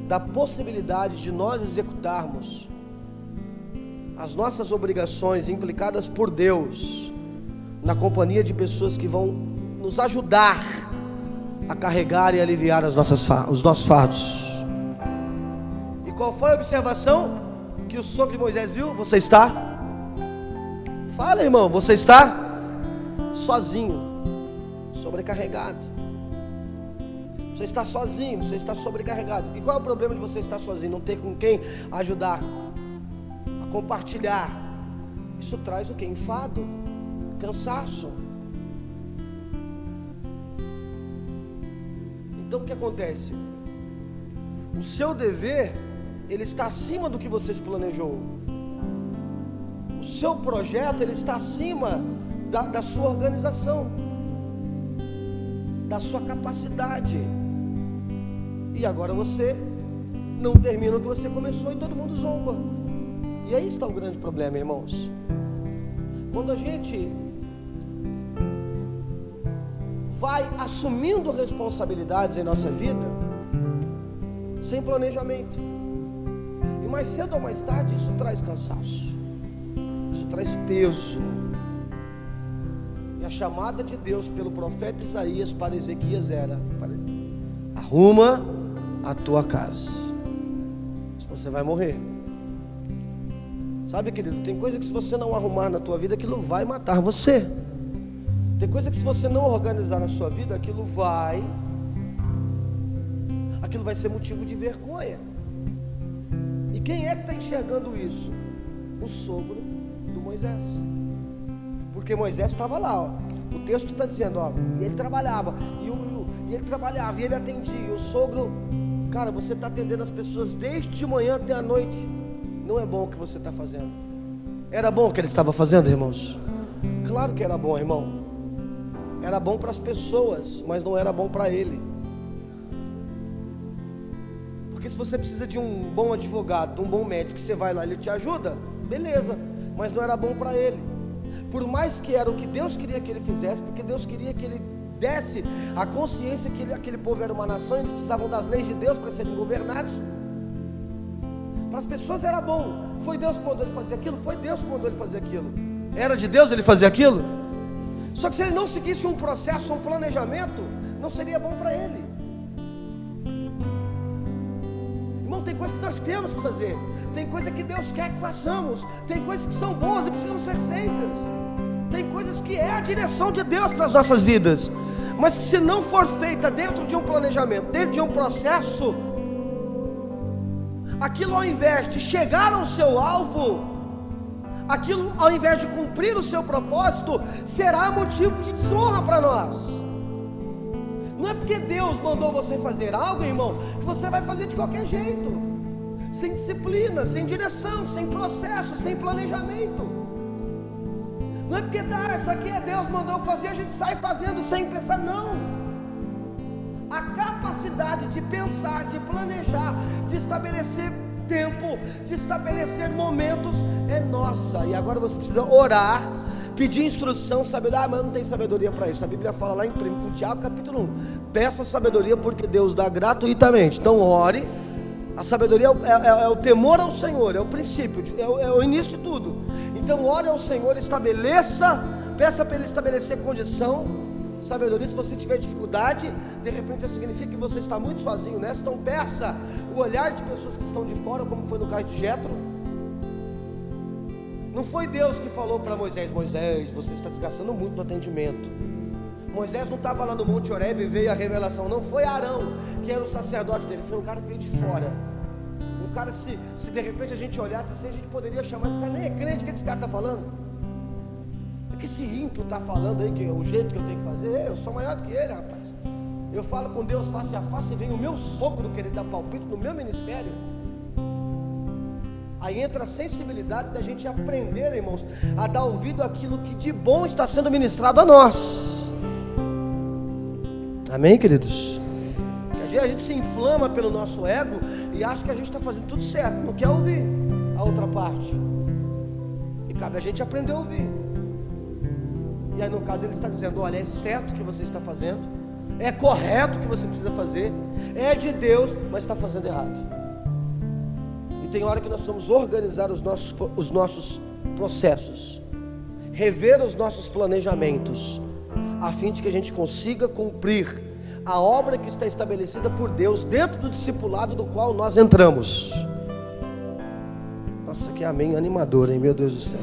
da possibilidade de nós executarmos as nossas obrigações implicadas por Deus, na companhia de pessoas que vão nos ajudar a carregar e aliviar os nossos fardos. E qual foi a observação que o sogro de Moisés viu? Você está? Fala, irmão, você está sozinho, sobrecarregado. Você está sozinho, você está sobrecarregado. E qual é o problema de você estar sozinho? Não ter com quem ajudar, a compartilhar. Isso traz o que? Enfado, cansaço. Então o que acontece? O seu dever, ele está acima do que você se planejou. O seu projeto, ele está acima da sua organização, da sua capacidade. E agora você não termina o que você começou e todo mundo zomba. E aí está o grande problema, irmãos. Quando a gente vai assumindo responsabilidades em nossa vida sem planejamento, e mais cedo ou mais tarde isso traz cansaço, isso traz peso. E a chamada de Deus pelo profeta Isaías para Ezequias era: arruma a tua casa, senão você vai morrer. Sabe, querido, tem coisa que se você não arrumar na tua vida, aquilo vai matar você. Tem coisa que se você não organizar na sua vida, aquilo vai ser motivo de vergonha. E quem é que está enxergando isso? O sogro do Moisés. Porque Moisés estava lá, ó. O texto está dizendo, ó, e ele trabalhava, e ele trabalhava, e ele atendia. E o sogro, cara, você está atendendo as pessoas desde de manhã até a noite. Não é bom o que você está fazendo. Era bom o que ele estava fazendo, irmãos? Claro que era bom, irmão. Era bom para as pessoas, mas não era bom para ele. Porque se você precisa de um bom advogado, de um bom médico, você vai lá e ele te ajuda, beleza, mas não era bom para ele. Por mais que era o que Deus queria que ele fizesse, porque Deus queria que ele desse a consciência que aquele povo era uma nação, eles precisavam das leis de Deus para serem governados. Para as pessoas era bom. Foi Deus que mandou ele fazer aquilo? Foi Deus que mandou ele fazer aquilo. Era de Deus ele fazer aquilo? Só que se ele não seguisse um processo, um planejamento, não seria bom para ele. Irmão, tem coisa que nós temos que fazer. Tem coisa que Deus quer que façamos. Tem coisas que são boas e precisam ser feitas. Tem coisas que é a direção de Deus para as nossas vidas, mas que se não for feita dentro de um planejamento, dentro de um processo, aquilo ao invés de chegar ao seu alvo, aquilo ao invés de cumprir o seu propósito, será motivo de desonra para nós. Não é porque Deus mandou você fazer algo, irmão, que você vai fazer de qualquer jeito, sem disciplina, sem direção, sem processo, sem planejamento. Não é porque isso aqui é Deus mandou fazer, a gente sai fazendo sem pensar, não. A capacidade de pensar, de planejar, de estabelecer tempo, de estabelecer momentos é nossa. E agora você precisa orar, pedir instrução, sabedoria. Mas não tem sabedoria para isso. A Bíblia fala lá em Tiago capítulo 1: peça sabedoria porque Deus dá gratuitamente. Então ore. A sabedoria é o temor ao Senhor, é o princípio, é o início de tudo. Então ore ao Senhor, estabeleça, peça para Ele estabelecer condição, sabedoria. Se você tiver dificuldade, de repente significa que você está muito sozinho nessa. Então peça o olhar de pessoas que estão de fora, como foi no caso de Jetro. Não foi Deus que falou para Moisés: Moisés, você está desgastando muito no atendimento. Moisés não estava lá no Monte Horebe e veio a revelação. Não foi Arão, que era o sacerdote dele, foi um cara que veio de fora. Um cara, se de repente a gente olhasse assim, a gente poderia chamar esse cara, nem é crente. O que esse cara está falando? O que esse ímpio está falando aí, que é o jeito que eu tenho que fazer? Eu sou maior do que ele, rapaz. Eu falo com Deus face a face e vem o meu sogro querer dar palpite no meu ministério. Aí entra a sensibilidade da gente aprender, irmãos, a dar ouvido àquilo que de bom está sendo ministrado a nós. Amém, queridos? Porque a gente se inflama pelo nosso ego e acha que a gente está fazendo tudo certo, não quer ouvir a outra parte. E cabe a gente aprender a ouvir. E aí no caso ele está dizendo: olha, é certo o que você está fazendo, é correto o que você precisa fazer, é de Deus, mas está fazendo errado. E tem hora que nós precisamos organizar os nossos processos, rever os nossos planejamentos, a fim de que a gente consiga cumprir a obra que está estabelecida por Deus dentro do discipulado do qual nós entramos. Nossa, que amém animador, hein, meu Deus do céu.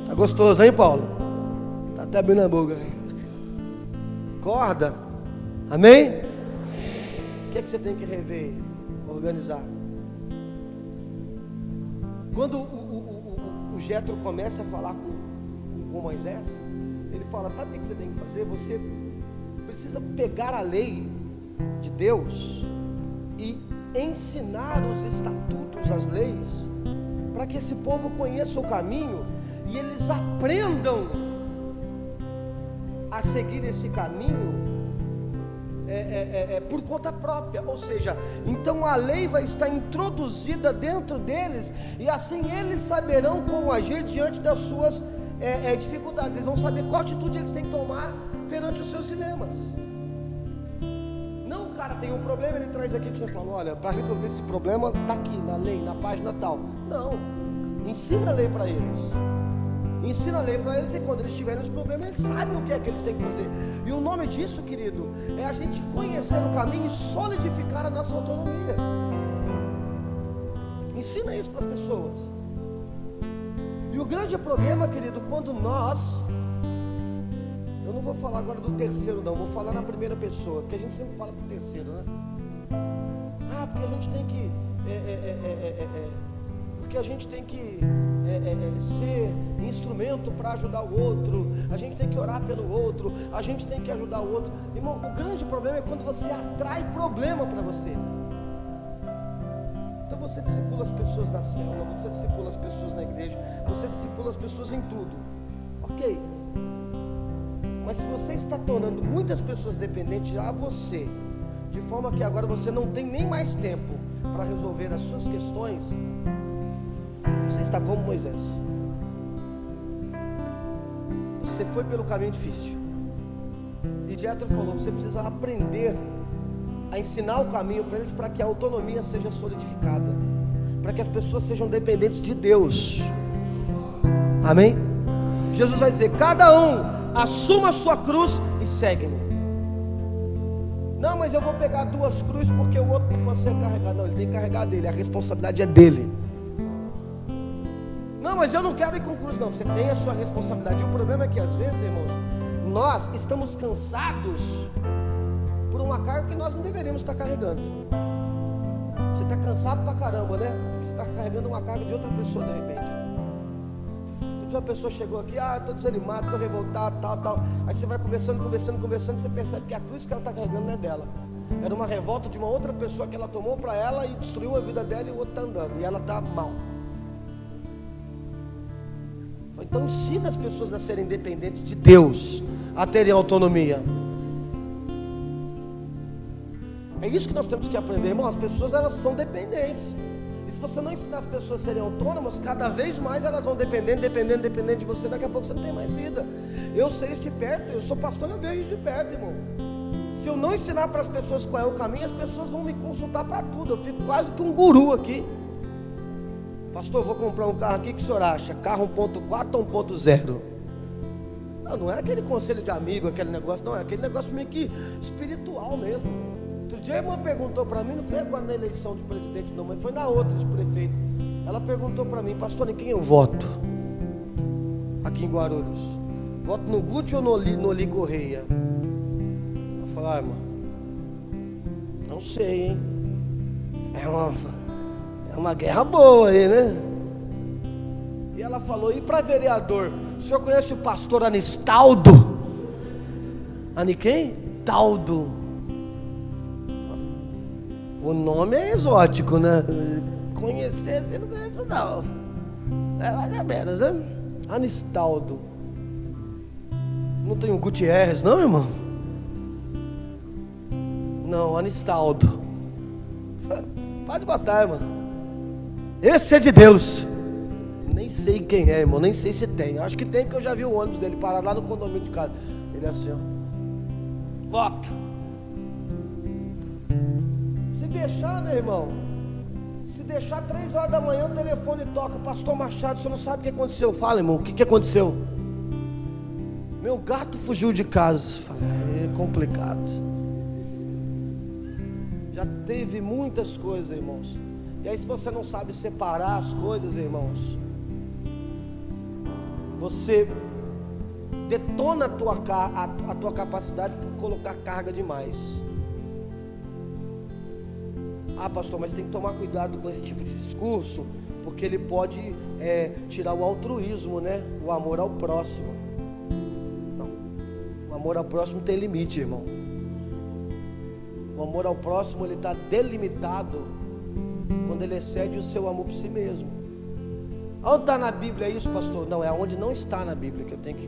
Tá gostoso, hein, Paulo? Tá até abrindo a boca. Acorda. Amém? O que é que você tem que rever, organizar? Quando o Jétro começa a falar com Moisés, ele fala: sabe o que você tem que fazer? Você precisa pegar a lei de Deus e ensinar os estatutos, as leis, para que esse povo conheça o caminho e eles aprendam a seguir esse caminho por conta própria. Ou seja, então a lei vai estar introduzida dentro deles, e assim eles saberão como agir diante das suas dificuldades. Eles vão saber qual atitude eles têm que tomar perante os seus dilemas. Não, o cara tem um problema, ele traz aqui e você fala: olha, para resolver esse problema está aqui na lei, na página tal. Não, ensina a lei para eles. Ensina a lei para eles, e quando eles tiverem os problemas, eles sabem o que é que eles têm que fazer. E o nome disso, querido, é a gente conhecer o caminho e solidificar a nossa autonomia. Ensina isso para as pessoas. E o grande problema, querido, quando nós... Eu não vou falar agora do terceiro não, vou falar na primeira pessoa, porque a gente sempre fala do terceiro, né? Porque a gente tem que... porque a gente tem que ser instrumento para ajudar o outro, a gente tem que orar pelo outro, a gente tem que ajudar o outro. Irmão, o grande problema é quando você atrai problema para você. Então você discipula as pessoas na célula, você discipula as pessoas na igreja, você discipula as pessoas em tudo, ok? Mas se você está tornando muitas pessoas dependentes a você, de forma que agora você não tem nem mais tempo para resolver as suas questões, você está como Moisés. Você foi pelo caminho difícil. E Jétro falou: você precisa aprender a ensinar o caminho para eles, para que a autonomia seja solidificada, para que as pessoas sejam dependentes de Deus. Amém? Jesus vai dizer: cada um assuma a sua cruz e segue-me. Não, mas eu vou pegar 2 cruzes porque o outro não consegue carregar. Não, ele tem que carregar dele, a responsabilidade é dele. Não, mas eu não quero ir com cruz. Não, você tem a sua responsabilidade. E o problema é que às vezes, irmãos, nós estamos cansados por uma carga que nós não deveríamos estar carregando. Você está cansado pra caramba, né? Porque você está carregando uma carga de outra pessoa de repente. Uma pessoa chegou aqui: estou desanimado, estou revoltado, tal. Aí você vai conversando, você percebe que a cruz que ela está carregando não é dela. Era uma revolta de uma outra pessoa que ela tomou para ela e destruiu a vida dela, e o outro está andando, e ela está mal. Então ensina as pessoas a serem dependentes de Deus, a terem autonomia. É isso que nós temos que aprender, irmão. As pessoas, elas são dependentes. E se você não ensinar as pessoas a serem autônomas, cada vez mais elas vão dependendo de você. Daqui a pouco você não tem mais vida. Eu sei isso de perto, eu sou pastor, eu vejo isso de perto, irmão. Se eu não ensinar para as pessoas qual é o caminho, as pessoas vão me consultar para tudo. Eu fico quase que um guru aqui. Pastor, vou comprar um carro aqui, o que o senhor acha? Carro 1.4 ou 1.0? Não é aquele conselho de amigo, aquele negócio, não, é aquele negócio meio que espiritual mesmo. Outro dia a irmã perguntou para mim, não foi agora na eleição de presidente não, mas foi na outra de prefeito. Ela perguntou para mim: pastor, em quem eu voto? Aqui em Guarulhos. Voto no Guti ou no Li Correia? Eu falei: irmã, não sei, hein? É uma guerra boa aí, né? E ela falou: e para vereador? O senhor conhece o pastor Anistaldo? Quem? Taldo. O nome é exótico, né? Conhecer, você não conhece não. É mais ou menos, né? Anistaldo. Não tem o Gutierrez, não, irmão? Não, Anistaldo. Pode botar, irmão. Esse é de Deus. Nem sei quem é, irmão. Nem sei se tem. Acho que tem, porque eu já vi o ônibus dele parar lá no condomínio de casa. Ele é assim, ó. Vota. Se deixar, meu irmão, Se deixar 3 horas da manhã, o telefone toca: Pastor Machado, você não sabe o que aconteceu. Fala, irmão, o que aconteceu? Meu gato fugiu de casa. Fala, é complicado. Já teve muitas coisas, irmãos. E aí, se você não sabe separar as coisas, irmãos, você detona a tua capacidade por colocar carga demais. Ah, pastor, mas tem que tomar cuidado com esse tipo de discurso, porque ele pode tirar o altruísmo, né? O amor ao próximo. Não, o amor ao próximo tem limite, irmão. O amor ao próximo, ele está delimitado quando ele excede o seu amor por si mesmo. Onde está na Bíblia isso, pastor? Não, é onde não está na Bíblia que eu tenho que...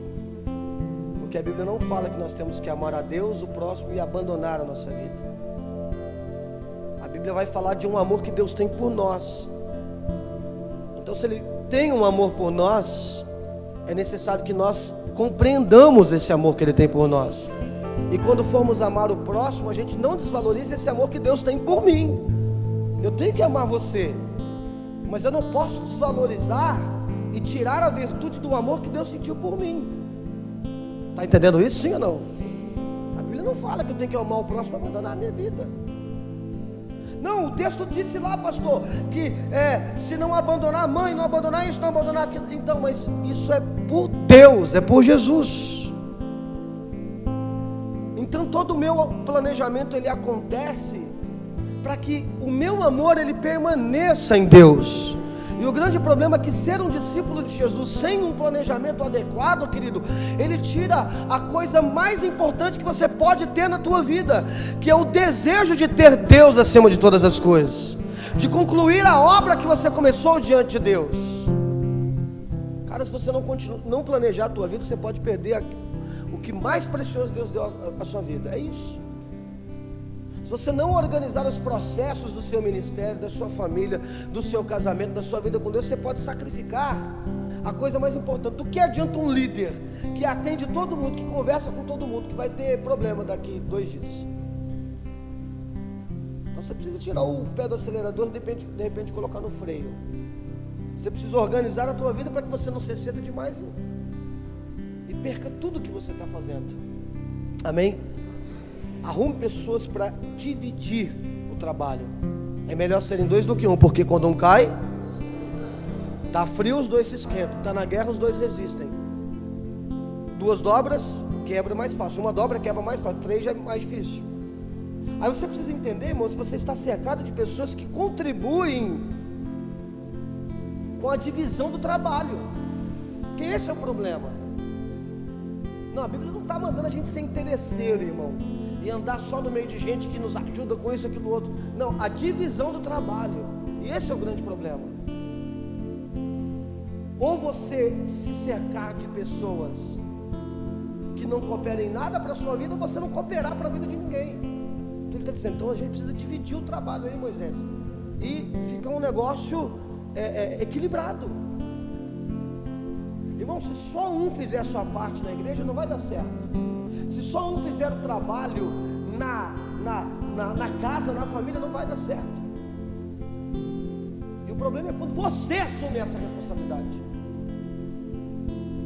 Porque a Bíblia não fala que nós temos que amar a Deus, o próximo e abandonar a nossa vida. A Bíblia vai falar de um amor que Deus tem por nós. Então, se Ele tem um amor por nós, é necessário que nós compreendamos esse amor que Ele tem por nós. E quando formos amar o próximo, a gente não desvaloriza esse amor que Deus tem por mim. Eu tenho que amar você, mas eu não posso desvalorizar e tirar a virtude do amor que Deus sentiu por mim. Está entendendo isso, sim ou não? A Bíblia não fala que eu tenho que amar o próximo e abandonar a minha vida. Não, o texto disse lá, pastor, que se não abandonar a mãe, não abandonar isso, não abandonar aquilo. Então, mas isso é por Deus, é por Jesus. Então todo o meu planejamento, ele acontece para que o meu amor, ele permaneça em Deus. E o grande problema é que ser um discípulo de Jesus sem um planejamento adequado, querido, ele tira a coisa mais importante que você pode ter na tua vida, que é o desejo de ter Deus acima de todas as coisas, de concluir a obra que você começou diante de Deus. Cara, se você não planejar a tua vida, você pode perder o que mais precioso Deus deu à sua vida. É isso. Se você não organizar os processos do seu ministério, da sua família, do seu casamento, da sua vida com Deus, você pode sacrificar a coisa mais importante. Do que adianta um líder que atende todo mundo, que conversa com todo mundo, que vai ter problema daqui 2 dias? Então você precisa tirar o pé do acelerador e de repente colocar no freio. Você precisa organizar a tua vida para que você não se exceda demais e perca tudo que você está fazendo. Amém? Arrume pessoas para dividir o trabalho. É melhor serem 2 do que 1, porque quando um cai, está frio, os 2 se esquentam. Está na guerra, os 2 resistem. 2 dobras, quebra mais fácil. 1 dobra, quebra mais fácil. 3 já é mais difícil. Aí você precisa entender, irmão, se você está cercado de pessoas que contribuem com a divisão do trabalho, que esse é o problema. Não, a Bíblia não está mandando a gente ser interesseiro, irmão, e andar só no meio de gente que nos ajuda com isso, aquilo, outro. Não, a divisão do trabalho. E esse é o grande problema. Ou você se cercar de pessoas que não cooperam em nada para a sua vida, ou você não cooperar para a vida de ninguém. Então ele está dizendo, então a gente precisa dividir o trabalho aí, Moisés, e ficar um negócio equilibrado. Irmão, se só um fizer a sua parte na igreja, não vai dar certo. Se só um fizer o trabalho na casa, na família, não vai dar certo. E o problema é quando você assume essa responsabilidade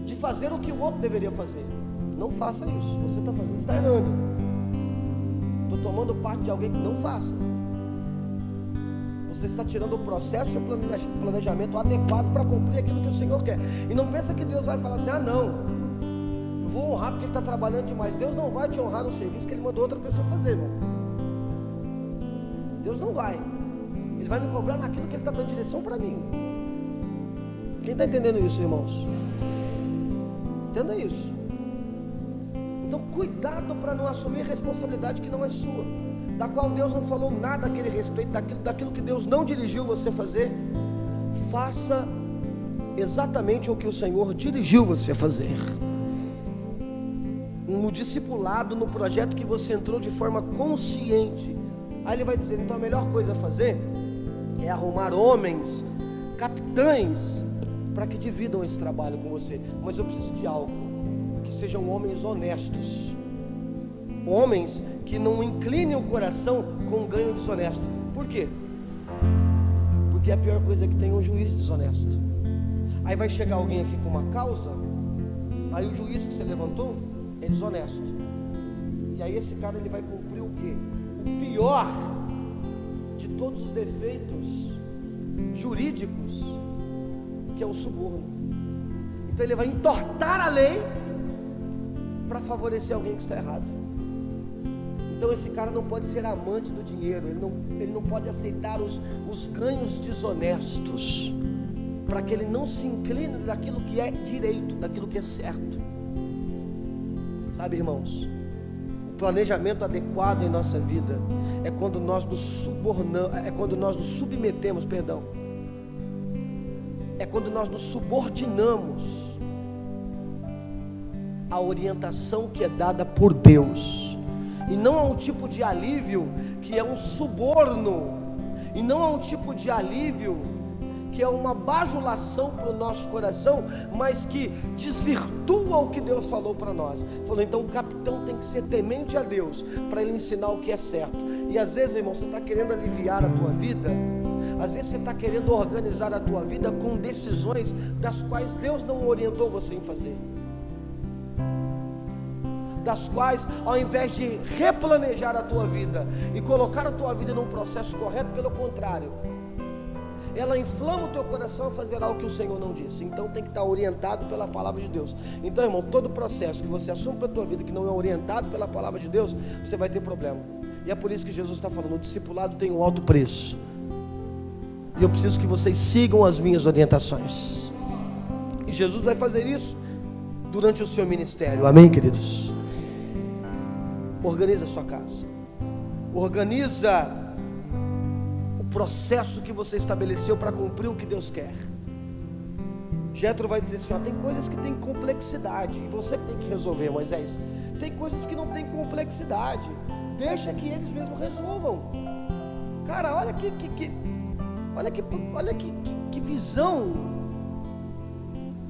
de fazer o que o outro deveria fazer. Não faça isso. Você está fazendo, você está errando. Estou tomando parte de alguém que não faça. Você está tirando o processo e o planejamento adequado para cumprir aquilo que o Senhor quer. E não pensa que Deus vai falar assim, não, vou honrar porque ele está trabalhando demais. Deus não vai te honrar no serviço que ele mandou outra pessoa fazer, irmão. Deus não vai. Ele vai me cobrar naquilo que ele está dando direção para mim. Quem está entendendo isso, irmãos? Entenda isso. Então cuidado para não assumir responsabilidade que não é sua, da qual Deus não falou nada a aquele respeito, daquilo que Deus não dirigiu você fazer. Faça exatamente o que o Senhor dirigiu você a fazer. No discipulado, no projeto que você entrou de forma consciente. Aí ele vai dizer, então a melhor coisa a fazer é arrumar homens, capitães, para que dividam esse trabalho com você. Mas eu preciso de algo, que sejam homens honestos, homens que não inclinem o coração com um ganho desonesto. Por quê? Porque a pior coisa que tem é um juiz desonesto. Aí vai chegar alguém aqui com uma causa, aí o juiz que você levantou é desonesto. E aí esse cara ele vai cumprir o quê? O pior de todos os defeitos jurídicos, que é o suborno. Então ele vai entortar a lei para favorecer alguém que está errado. Então esse cara não pode ser amante do dinheiro, ele não pode aceitar os ganhos desonestos, para que ele não se incline daquilo que é direito, daquilo que é certo. Sabe, irmãos, o planejamento adequado em nossa vida é quando nós nos subornamos, é quando nós nos submetemos, é quando nós nos subordinamos à orientação que é dada por Deus, e não a um tipo de alívio que é um suborno, e não a um tipo de alívio que é uma bajulação para o nosso coração, mas que desvirtua o que Deus falou para nós. Falou, então o capitão tem que ser temente a Deus, para ele ensinar o que é certo. E às vezes, irmão, você está querendo aliviar a tua vida, às vezes você está querendo organizar a tua vida com decisões das quais Deus não orientou você em fazer, das quais, ao invés de replanejar a tua vida e colocar a tua vida num processo correto, pelo contrário, ela inflama o teu coração a fazer algo que o Senhor não disse. Então tem que estar orientado pela palavra de Deus. Então, irmão, todo processo que você assume para a tua vida que não é orientado pela palavra de Deus, você vai ter problema. E é por isso que Jesus está falando, o discipulado tem um alto preço, e eu preciso que vocês sigam as minhas orientações. E Jesus vai fazer isso durante o seu ministério. Amém, queridos? Organiza a sua casa, organiza processo que você estabeleceu para cumprir o que Deus quer. Jétro vai dizer assim, ó, tem coisas que tem complexidade, e você que tem que resolver, Moisés. Tem coisas que não tem complexidade, deixa que eles mesmos resolvam. Cara, olha que visão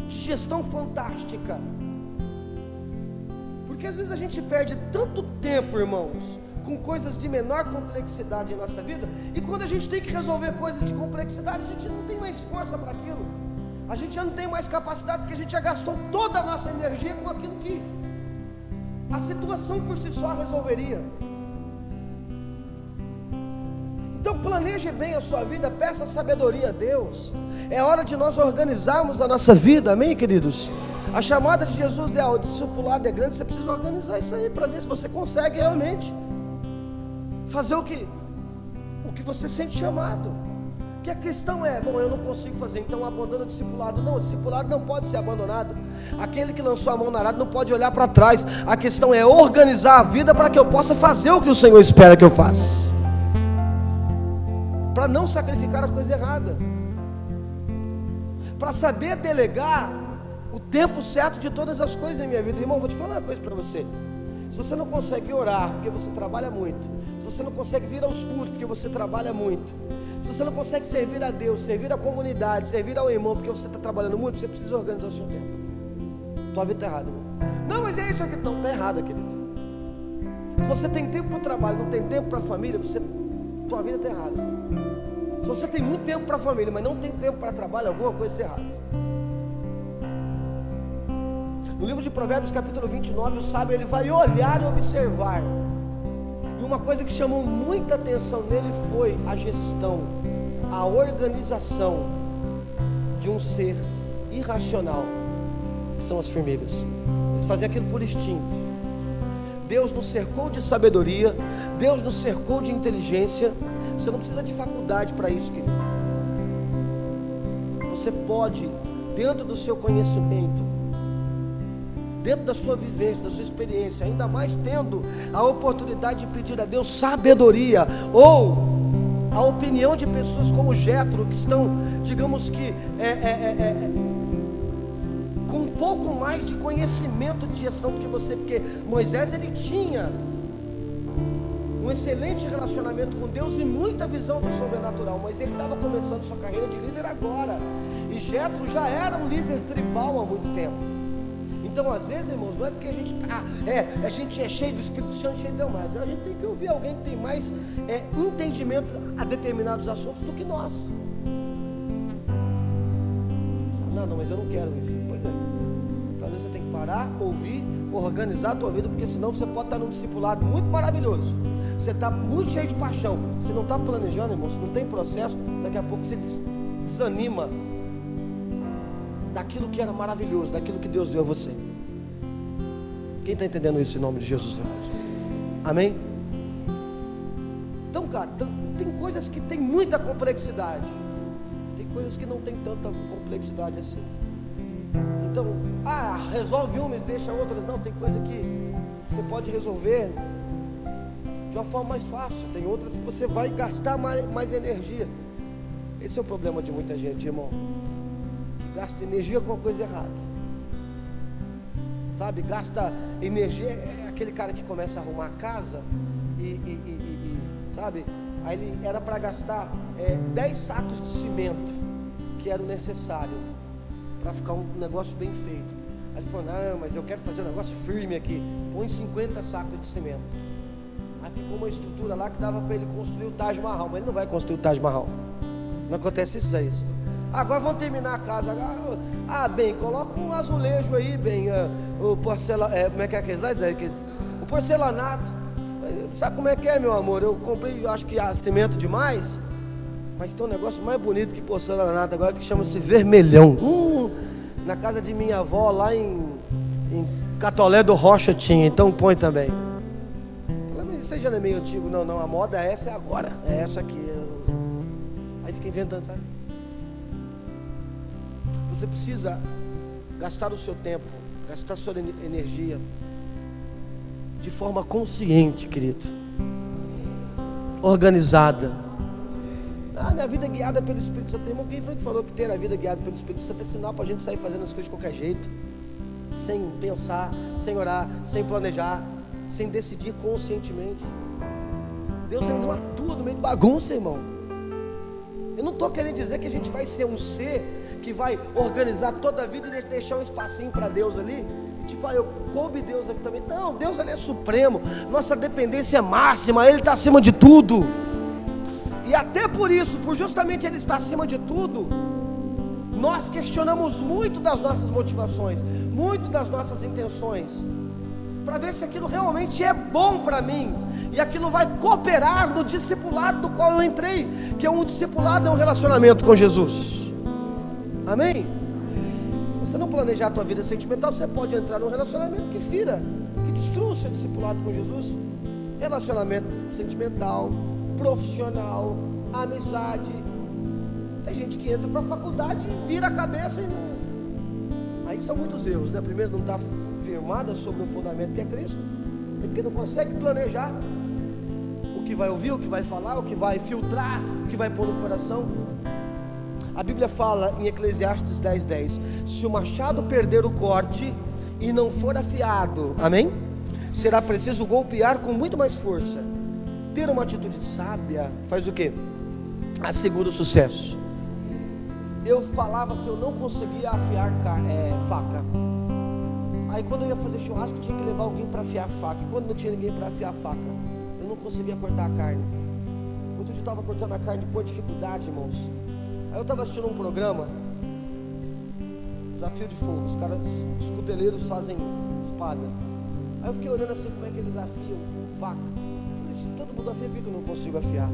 de gestão fantástica. Porque às vezes a gente perde tanto tempo, irmãos, com coisas de menor complexidade em nossa vida, e quando a gente tem que resolver coisas de complexidade, a gente não tem mais força para aquilo, a gente já não tem mais capacidade, porque a gente já gastou toda a nossa energia com aquilo que a situação por si só resolveria. Então planeje bem a sua vida, peça sabedoria a Deus. É hora de nós organizarmos a nossa vida, amém, queridos? A chamada de Jesus é, o discipulado é grande, você precisa organizar isso aí, para ver se você consegue realmente fazer o que você sente chamado. Que a questão é, bom, eu não consigo fazer, então abandona o discipulado. Não, o discipulado não pode ser abandonado. Aquele que lançou a mão na arada não pode olhar para trás. A questão é organizar a vida para que eu possa fazer o que o Senhor espera que eu faça, para não sacrificar a coisa errada, para saber delegar o tempo certo de todas as coisas em minha vida. Irmão, vou te falar uma coisa para você. Se você não consegue orar porque você trabalha muito, se você não consegue vir aos cultos porque você trabalha muito, se você não consegue servir a Deus, servir a comunidade, servir ao irmão porque você está trabalhando muito, você precisa organizar o seu tempo. Tua vida está errada, irmão. Não, mas é isso aqui. Não, está errada, querido. Se você tem tempo para o trabalho, não tem tempo para a família, tua vida está errada. Se você tem muito tempo para a família, mas não tem tempo para trabalho, alguma coisa está errada. No livro de Provérbios, capítulo 29, o sábio ele vai olhar e observar. E uma coisa que chamou muita atenção nele foi a gestão, a organização de um ser irracional, que são as formigas. Eles faziam aquilo por instinto. Deus nos cercou de sabedoria, Deus nos cercou de inteligência. Você não precisa de faculdade para isso, querido. Você pode, dentro do seu conhecimento, dentro da sua vivência, da sua experiência, ainda mais tendo a oportunidade de pedir a Deus sabedoria, ou a opinião de pessoas como Jétro, que estão, digamos que, com um pouco mais de conhecimento de gestão do que você, porque Moisés ele tinha um excelente relacionamento com Deus e muita visão do sobrenatural, mas ele estava começando sua carreira de líder agora, e Jétro já era um líder tribal há muito tempo. Então, às vezes, irmãos, não é porque a gente é cheio do Espírito Santo, cheio de Deus, mas a gente tem que ouvir alguém que tem mais entendimento a determinados assuntos do que nós. não, mas eu não quero isso. Pois é. Então às vezes você tem que parar, ouvir, organizar a tua vida, porque senão você pode estar num discipulado muito maravilhoso. Você está muito cheio de paixão. Você não está planejando, irmão, você não tem processo, daqui a pouco você desanima daquilo que era maravilhoso, daquilo que Deus deu a você. Quem está entendendo isso em nome de Jesus? Amém? Então, cara, tem coisas que tem muita complexidade, tem coisas que não tem tanta complexidade assim. Então, resolve umas, deixa outras. Não, tem coisa que você pode resolver de uma forma mais fácil, tem outras que você vai gastar mais energia. Esse é o problema de muita gente, irmão, que gasta energia com a coisa errada. Sabe, gasta energia, é aquele cara que começa a arrumar a casa sabe, aí ele era para gastar 10 sacos de cimento, que era o necessário para ficar um negócio bem feito. Aí ele falou, não, mas eu quero fazer um negócio firme aqui, põe 50 sacos de cimento. Aí ficou uma estrutura lá que dava para ele construir o Taj Mahal, mas ele não vai construir o Taj Mahal, não acontece isso aí. Agora vamos terminar a casa. Bem, coloca um azulejo aí, bem, o porcelanato, como é que é aqueles lá? O porcelanato, sabe como é que é, meu amor? Eu comprei, acho que cimento demais, mas tem um negócio mais bonito que porcelanato agora, que chama-se vermelhão. Na casa de minha avó, lá em Catolé do Rocha tinha, então põe também. Mas isso aí já não é meio antigo, não, a moda essa é agora, é essa aqui. Aí fica inventando, sabe? Você precisa gastar o seu tempo, gastar a sua energia de forma consciente, querido, organizada. Minha vida é guiada pelo Espírito Santo. Irmão, quem foi que falou que ter a vida guiada pelo Espírito Santo é sinal para a gente sair fazendo as coisas de qualquer jeito, sem pensar, sem orar, sem planejar, sem decidir conscientemente? Deus não atua no meio de bagunça, irmão. Eu não estou querendo dizer que a gente vai ser um ser que vai organizar toda a vida e deixar um espacinho para Deus ali, tipo, eu coube Deus aqui também. Não, Deus ali é supremo, nossa dependência é máxima, Ele está acima de tudo. E até por isso, por justamente Ele estar acima de tudo, nós questionamos muito das nossas motivações, muito das nossas intenções, para ver se aquilo realmente é bom para mim, e aquilo vai cooperar no discipulado do qual eu entrei, que é um discipulado, é um relacionamento com Jesus. Amém? Se você não planejar a tua vida sentimental, você pode entrar num relacionamento que fira, que destrua o seu discipulado com Jesus. Relacionamento sentimental, profissional, amizade. Tem gente que entra para a faculdade e vira a cabeça e não... Aí são muitos erros, né? Primeiro, não está firmada sobre um fundamento que é Cristo, porque não consegue planejar o que vai ouvir, o que vai falar, o que vai filtrar, o que vai pôr no coração. A Bíblia fala em Eclesiastes 10:10, se o machado perder o corte e não for afiado, amém? Será preciso golpear com muito mais força. Ter uma atitude sábia faz o quê? Assegura o sucesso. Eu falava que eu não conseguia afiar faca. Aí quando eu ia fazer churrasco, tinha que levar alguém para afiar faca. E quando não tinha ninguém para afiar faca, eu não conseguia cortar a carne. Outro dia eu estava cortando a carne com dificuldade, irmãos. Aí eu estava assistindo um programa, Desafio de Fogo. Os caras, os cuteleiros fazem espada. Aí eu fiquei olhando assim, como é que eles afiam faca. Eu falei, se todo mundo afia, por que eu não consigo afiar?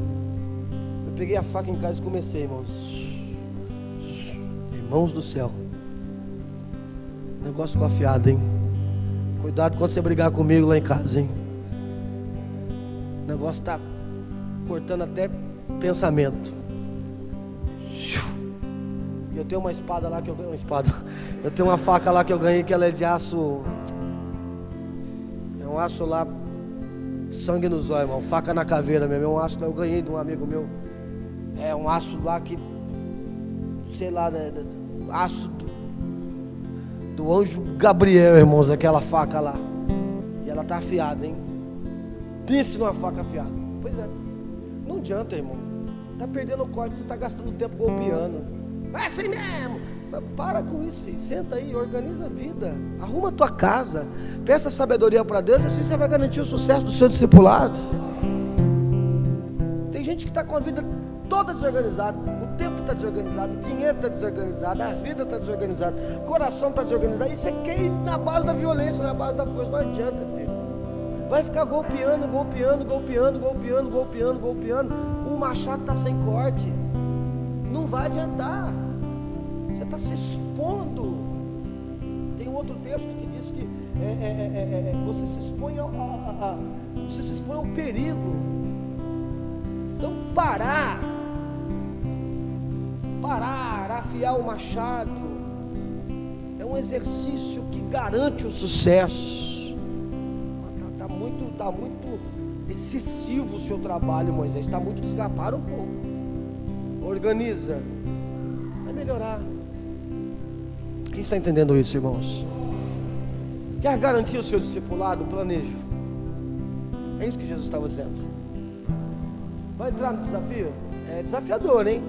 Eu peguei a faca em casa e comecei, irmãos. Irmãos do céu, negócio com afiado, hein? Cuidado quando você brigar comigo lá em casa, hein? O negócio tá cortando até pensamento. Eu tenho uma espada lá que eu ganhei, eu tenho uma faca lá que eu ganhei, que ela é de aço, é um aço lá, sangue nos olhos, irmão, faca na caveira mesmo, é um aço lá, eu ganhei de um amigo meu, é um aço lá que, sei lá, aço do anjo Gabriel, irmãos, aquela faca lá, e ela tá afiada, hein? Pense numa faca afiada. Pois é, não adianta, irmão, tá perdendo o corte, você tá gastando tempo golpeando. É assim mesmo. Para com isso, filho. Senta aí, organiza a vida, arruma a tua casa, peça sabedoria para Deus, e assim você vai garantir o sucesso do seu discipulado. Tem gente que está com a vida toda desorganizada, o tempo está desorganizado, o dinheiro está desorganizado, a vida está desorganizada, o coração está desorganizado. E você quer ir na base da violência, na base da força. Não adianta, filho. Vai ficar golpeando. O machado está sem corte. Não vai adiantar. Você está se expondo. Tem um outro texto que diz que você se expõe ao perigo. Então parar, afiar o machado é um exercício que garante o sucesso. Está muito excessivo o seu trabalho, Moisés. Está muito desgastado. Para um pouco. Organiza. Vai melhorar. Quem está entendendo isso, irmãos? Quer garantir o seu discipulado? Planeje. É isso que Jesus estava dizendo. Vai entrar no desafio? É desafiador, hein?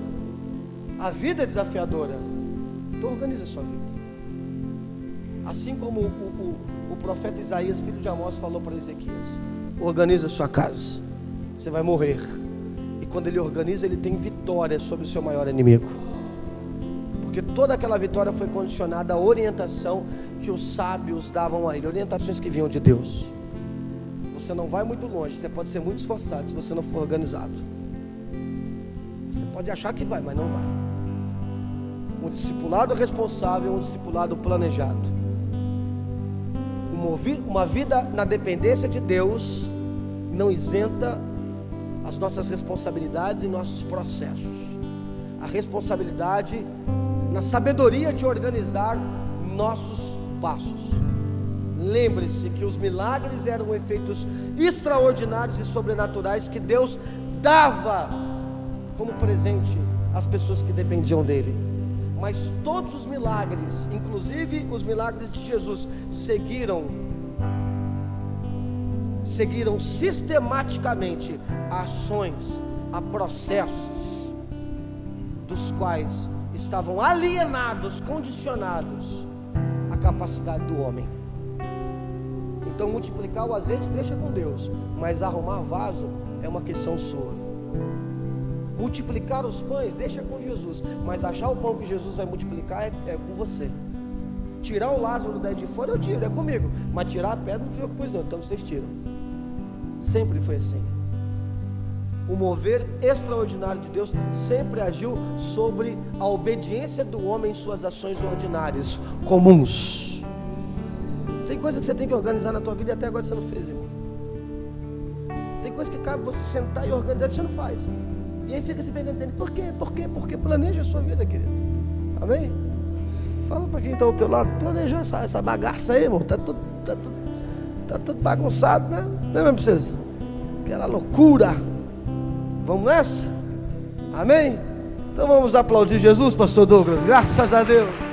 A vida é desafiadora. Então organiza a sua vida. Assim como o profeta Isaías, filho de Amós, falou para Ezequias: organiza a sua casa. Você vai morrer. E quando ele organiza, ele tem vitória sobre o seu maior inimigo. Porque toda aquela vitória foi condicionada à orientação que os sábios davam a ele. Orientações que vinham de Deus. Você não vai muito longe. Você pode ser muito esforçado se você não for organizado. Você pode achar que vai, mas não vai. Um discipulado responsável é um discipulado planejado. Uma vida na dependência de Deus não isenta as nossas responsabilidades e nossos processos. A responsabilidade na sabedoria de organizar nossos passos. Lembre-se que os milagres eram efeitos extraordinários e sobrenaturais que Deus dava como presente às pessoas que dependiam dele. Mas todos os milagres, inclusive os milagres de Jesus, seguiram sistematicamente a ações, a processos dos quais estavam alienados, condicionados à capacidade do homem. Então multiplicar o azeite deixa com Deus, mas arrumar vaso é uma questão sua. Multiplicar os pães deixa com Jesus, mas achar o pão que Jesus vai multiplicar é com você. Tirar o Lázaro daí de fora eu tiro, é comigo, mas tirar a pedra não fui eu que pus não, então vocês tiram. Sempre foi assim. O mover extraordinário de Deus sempre agiu sobre a obediência do homem em suas ações ordinárias, comuns. Tem coisa que você tem que organizar na tua vida e até agora você não fez, irmão. Tem coisa que cabe você sentar e organizar e você não faz. E aí fica se perguntando, por quê? Porque planeja a sua vida, querido. Amém? Fala para quem está ao teu lado, planeja essa bagaça aí, irmão. Tá tudo bagunçado, né? Não é mesmo, princesa? Aquela loucura. Vamos nessa? Amém? Então vamos aplaudir Jesus, pastor Douglas. Graças a Deus.